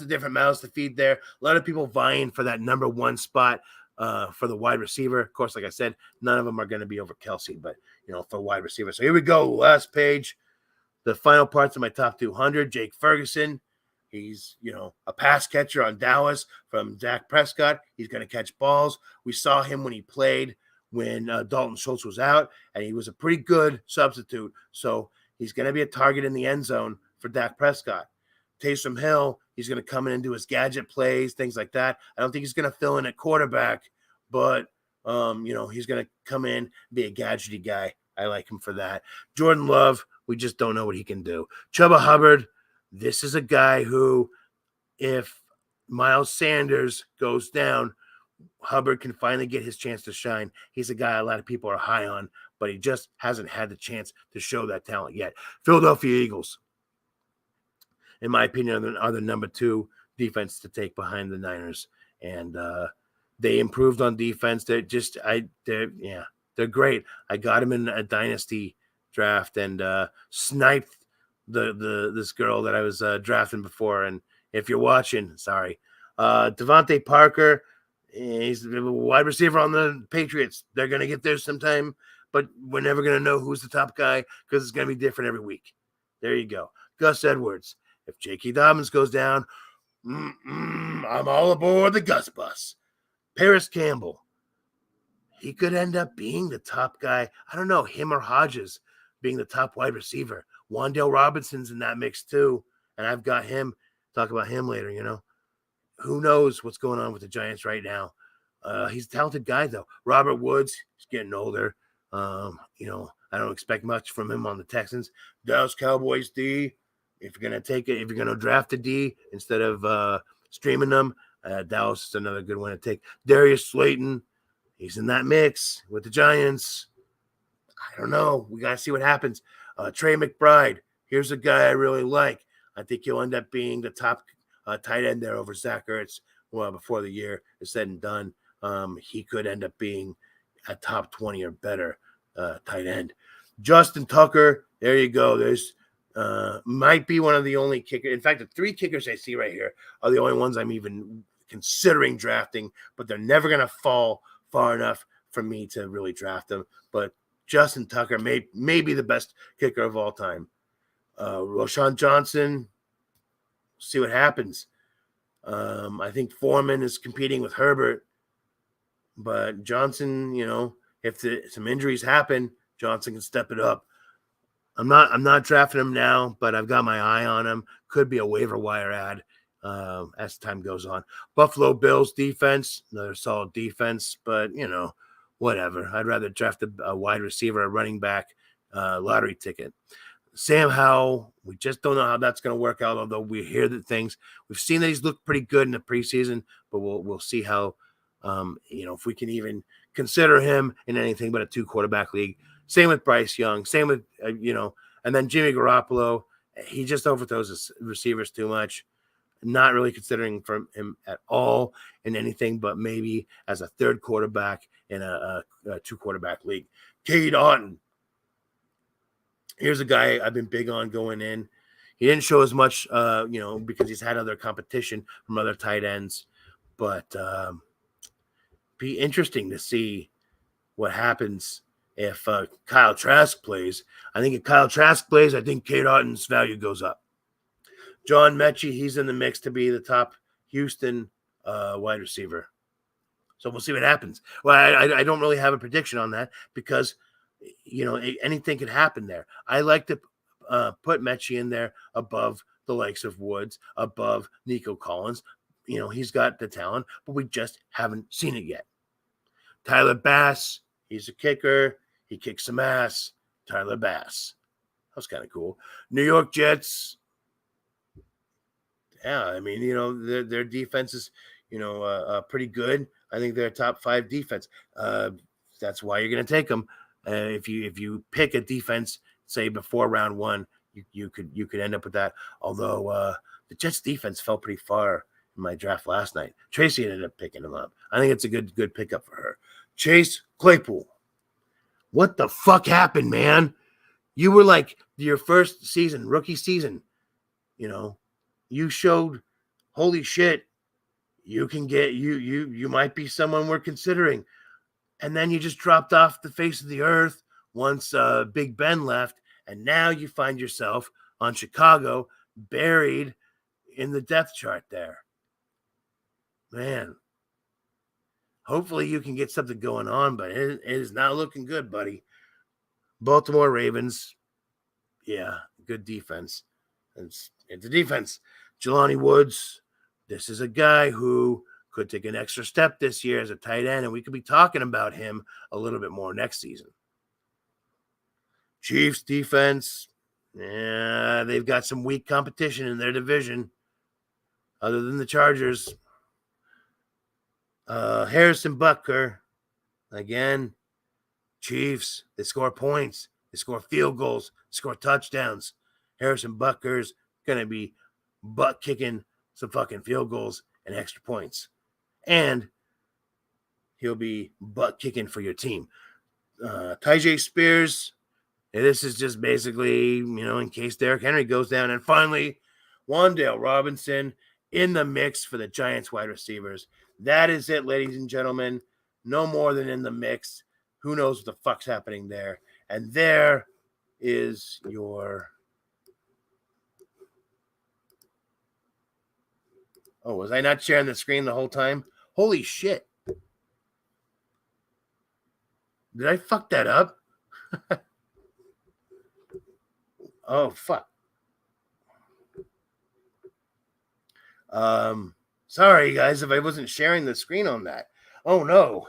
different mouths to feed there. A lot of people vying for that number 1 spot for the wide receiver. Of course, like I said, none of them are going to be over Kelsey, but for wide receiver. So here we go. Last page. The final parts of my top 200. Jake Ferguson. He's, a pass catcher on Dallas from Dak Prescott. He's going to catch balls. We saw him when he played when Dalton Schultz was out, and he was a pretty good substitute. So he's going to be a target in the end zone for Dak Prescott. Taysom Hill, he's going to come in and do his gadget plays, things like that. I don't think he's going to fill in at quarterback, but, he's going to come in, be a gadgety guy. I like him for that. Jordan Love, we just don't know what he can do. Chuba Hubbard, this is a guy who, if Miles Sanders goes down, Hubbard can finally get his chance to shine. He's a guy a lot of people are high on, but he just hasn't had the chance to show that talent yet. Philadelphia Eagles, in my opinion, are the number 2 defense to take behind the Niners, and they improved on defense. They're great. I got them in a dynasty draft and sniped this girl that I was drafting before. And if you're watching, sorry, Devontae Parker. He's a wide receiver on the Patriots. They're going to get there sometime, but we're never going to know who's the top guy because it's going to be different every week. There you go. Gus Edwards. If J.K. Dobbins goes down, I'm all aboard the Gus bus. Paris Campbell. He could end up being the top guy. I don't know, him or Hodges being the top wide receiver. Wan'Dale Robinson's in that mix too, and I've got him. Talk about him later, Who knows what's going on with the Giants right now? He's a talented guy, though. Robert Woods, he's getting older. I don't expect much from him on the Texans. Dallas Cowboys D. If you're gonna take it, if you're gonna draft a D instead of streaming them, Dallas is another good one to take. Darius Slayton, he's in that mix with the Giants. I don't know. We gotta see what happens. Trey McBride, here's a guy I really like. I think he'll end up being the top tight end there over Zach Ertz. Well, before the year is said and done, he could end up being a top 20 or better tight end. Justin Tucker, there you go. There's might be one of the only kickers. In fact, the 3 kickers I see right here are the only ones I'm even considering drafting, but they're never going to fall far enough for me to really draft them. But Justin Tucker may be the best kicker of all time. Roshan Johnson, see what happens. I think Foreman is competing with Herbert, but Johnson, if some injuries happen, Johnson can step it up. I'm not drafting him now, but I've got my eye on him. Could be a waiver wire ad as time goes on. Buffalo Bills defense, another solid defense, but whatever. I'd rather draft a wide receiver, a running back, lottery ticket. Sam Howell, we just don't know how that's going to work out, although we hear that we've seen that he's looked pretty good in the preseason, but we'll see how, if we can even consider him in anything but a 2-quarterback league. Same with Bryce Young, same with, and then Jimmy Garoppolo, he just overthrows his receivers too much. Not really considering from him at all in anything, but maybe as a 3rd quarterback in a 2-quarterback league. Cade Otton. Here's a guy I've been big on going in. He didn't show as much, because he's had other competition from other tight ends, but be interesting to see what happens if Kyle Trask plays. I think if Kyle Trask plays, I think Cade Otton's value goes up. John Mechie, he's in the mix to be the top Houston wide receiver. So we'll see what happens. Well, I don't really have a prediction on that because, anything could happen there. I like to put Mechie in there above the likes of Woods, above Nico Collins. He's got the talent, but we just haven't seen it yet. Tyler Bass, he's a kicker. He kicks some ass. Tyler Bass. That was kind of cool. New York Jets. Yeah, I mean, their defense is, pretty good. I think they're a top 5 defense. That's why you're going to take them. If you pick a defense, say before round 1, you could end up with that. Although the Jets defense fell pretty far in my draft last night. Tracy ended up picking them up. I think it's a good pickup for her. Chase Claypool. What the fuck happened, man? You were like your first season, rookie season. You showed, holy shit, you can get you might be someone we're considering. And then you just dropped off the face of the earth once Big Ben left, and now you find yourself on Chicago, buried in the depth chart there. Man, hopefully you can get something going on, but it is not looking good, buddy. Baltimore Ravens, yeah, good defense. It's a defense. Jelani Woods, this is a guy who could take an extra step this year as a tight end, and we could be talking about him a little bit more next season. Chiefs defense, yeah, they've got some weak competition in their division. other than the Chargers. Harrison Butker, again, Chiefs, they score points, they score field goals, score touchdowns. Harrison Butker's going to be butt kicking some fucking field goals and extra points. And he'll be butt kicking for your team. Tyjae Spears, this is just basically, in case Derrick Henry goes down. And finally, Wan'Dale Robinson in the mix for the Giants wide receivers. That is it, ladies and gentlemen. No more than in the mix. Who knows what the fuck's happening there? And there is your... Oh, was I not sharing the screen the whole time? Holy shit. Did I fuck that up? Oh, fuck. Sorry, guys, if I wasn't sharing the screen on that. Oh, no.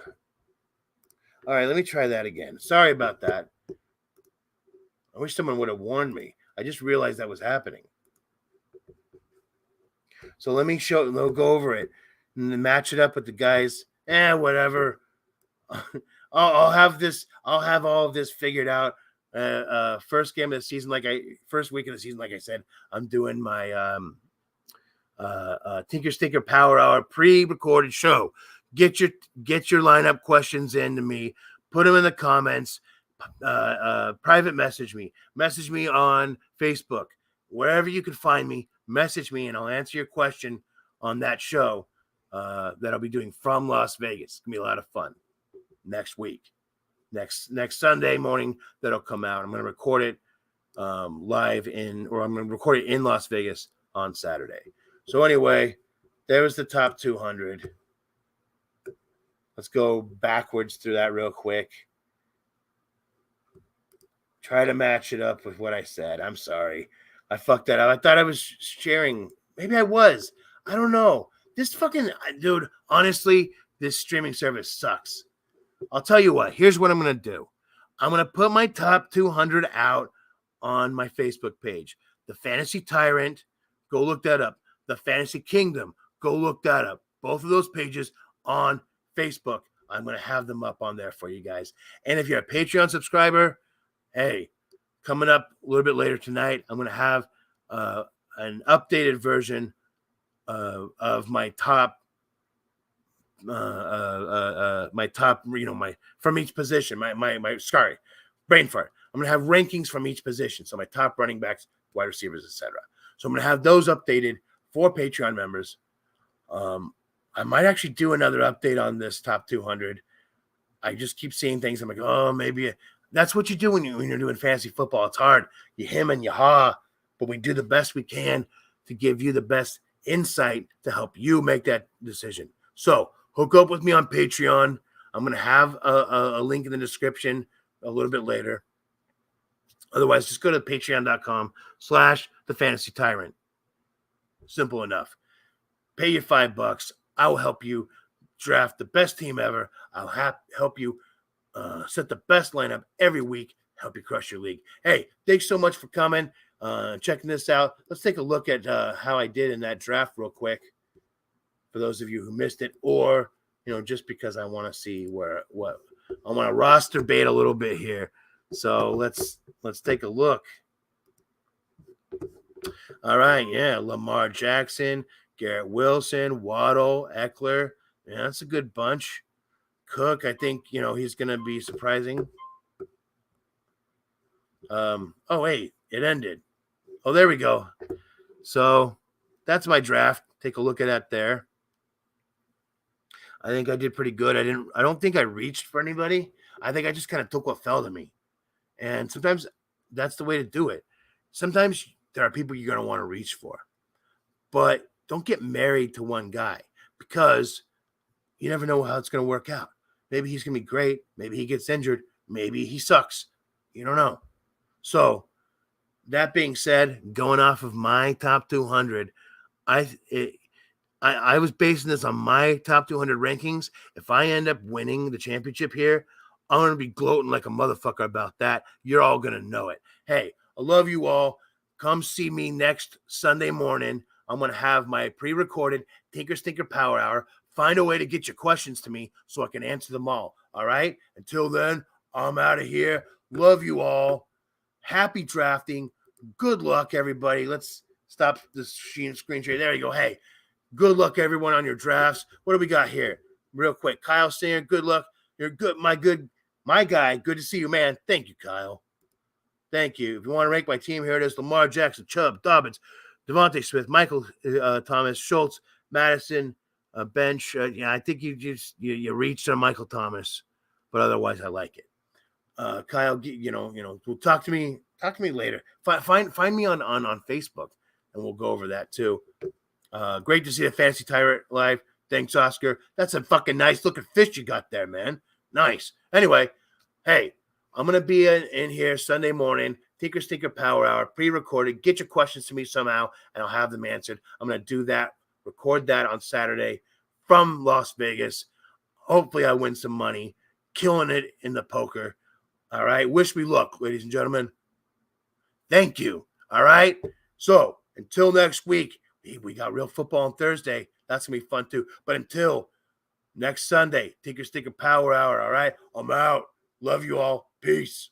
All right, let me try that again. Sorry about that. I wish someone would have warned me. I just realized that was happening. So let me go over it and then match it up with the guys. Whatever. I'll have all of this figured out. First game of the season, first week of the season, like I said, I'm doing my Tinker Stinker Power Hour pre-recorded show. Get your lineup questions in to me. Put them in the comments. Private message me on Facebook, wherever you can find me. Message me and I'll answer your question on that show that I'll be doing from Las Vegas. It's gonna be a lot of fun next week. Next Sunday morning that'll come out. I'm gonna record it live I'm gonna record it in Las Vegas on Saturday. So anyway, there was the top 200. Let's go backwards through that real quick. Try to match it up with what I said. I'm sorry. I fucked that up. I thought I was sharing. Maybe I was. I don't know. This fucking dude, honestly, this streaming service sucks. I'll tell you what. Here's what I'm going to do. I'm going to put my top 200 out on my Facebook page. The Fantasy Tyrant, go look that up. The Fantasy Kingdom, go look that up. Both of those pages on Facebook. I'm going to have them up on there for you guys. And if you're a Patreon subscriber, hey, coming up a little bit later tonight, I'm going to have an updated version of my top, from each position. Sorry, brain fart. I'm going to have rankings from each position. So my top running backs, wide receivers, etc. So I'm going to have those updated for Patreon members. I might actually do another update on this top 200. I just keep seeing things. I'm like, oh, maybe that's what you do when you're doing fantasy football. It's hard. You hem and you haw, but we do the best we can to give you the best insight to help you make that decision. So hook up with me on Patreon. I'm going to have a link in the description a little bit later. Otherwise, just go to patreon.com/thefantasytyrant. Simple enough. Pay you $5. I will help you draft the best team ever. I'll help you set the best lineup every week, help you crush your league. Hey, thanks so much for coming, checking this out. Let's take a look at how I did in that draft real quick for those of you who missed it, or, just because I want to see what I want to roster bait a little bit here. So let's take a look. All right, yeah, Lamar Jackson, Garrett Wilson, Waddle, Eckler. Yeah, that's a good bunch. Cook, I think, he's going to be surprising. Wait, it ended. Oh, there we go. So that's my draft. Take a look at that there. I think I did pretty good. I don't think I reached for anybody. I think I just kind of took what fell to me. And sometimes that's the way to do it. Sometimes there are people you're going to want to reach for. But don't get married to one guy, because you never know how it's going to work out. Maybe he's going to be great. Maybe he gets injured. Maybe he sucks. You don't know. So that being said, going off of my top 200, I was basing this on my top 200 rankings. If I end up winning the championship here, I'm going to be gloating like a motherfucker about that. You're all going to know it. Hey, I love you all. Come see me next Sunday morning I'm going to have my pre-recorded Tinker Stinker Power Hour. Find a way to get your questions to me so I can answer them all. All right? Until then, I'm out of here. Love you all. Happy drafting. Good luck, everybody. Let's stop this screen share. There you go. Hey, good luck, everyone, on your drafts. What do we got here? Real quick. Kyle Singer, good luck. You're good, my guy. Good to see you, man. Thank you, Kyle. Thank you. If you want to rank my team, here it is: Lamar Jackson, Chubb, Dobbins, Devontae Smith, Michael Thomas, Schultz, Madison, bench. Yeah, I think you reached on Michael Thomas, but otherwise, I like it. Kyle, we'll talk to me later. Find me on Facebook, and we'll go over that too. Great to see the Fantasy Tyrant live. Thanks, Oscar. That's a fucking nice looking fish you got there, man. Nice. Anyway, hey, I'm going to be in here Sunday morning, Tinker Stinker Power Hour, pre-recorded. Get your questions to me somehow, and I'll have them answered. I'm going to do that, record that on Saturday from Las Vegas. Hopefully I win some money, killing it in the poker. All right. Wish me luck, ladies and gentlemen. Thank you. All right. So until next week, we got real football on Thursday. That's going to be fun too. But until next Sunday, Tinker Stinker Power Hour. All right. I'm out. Love you all. Peace.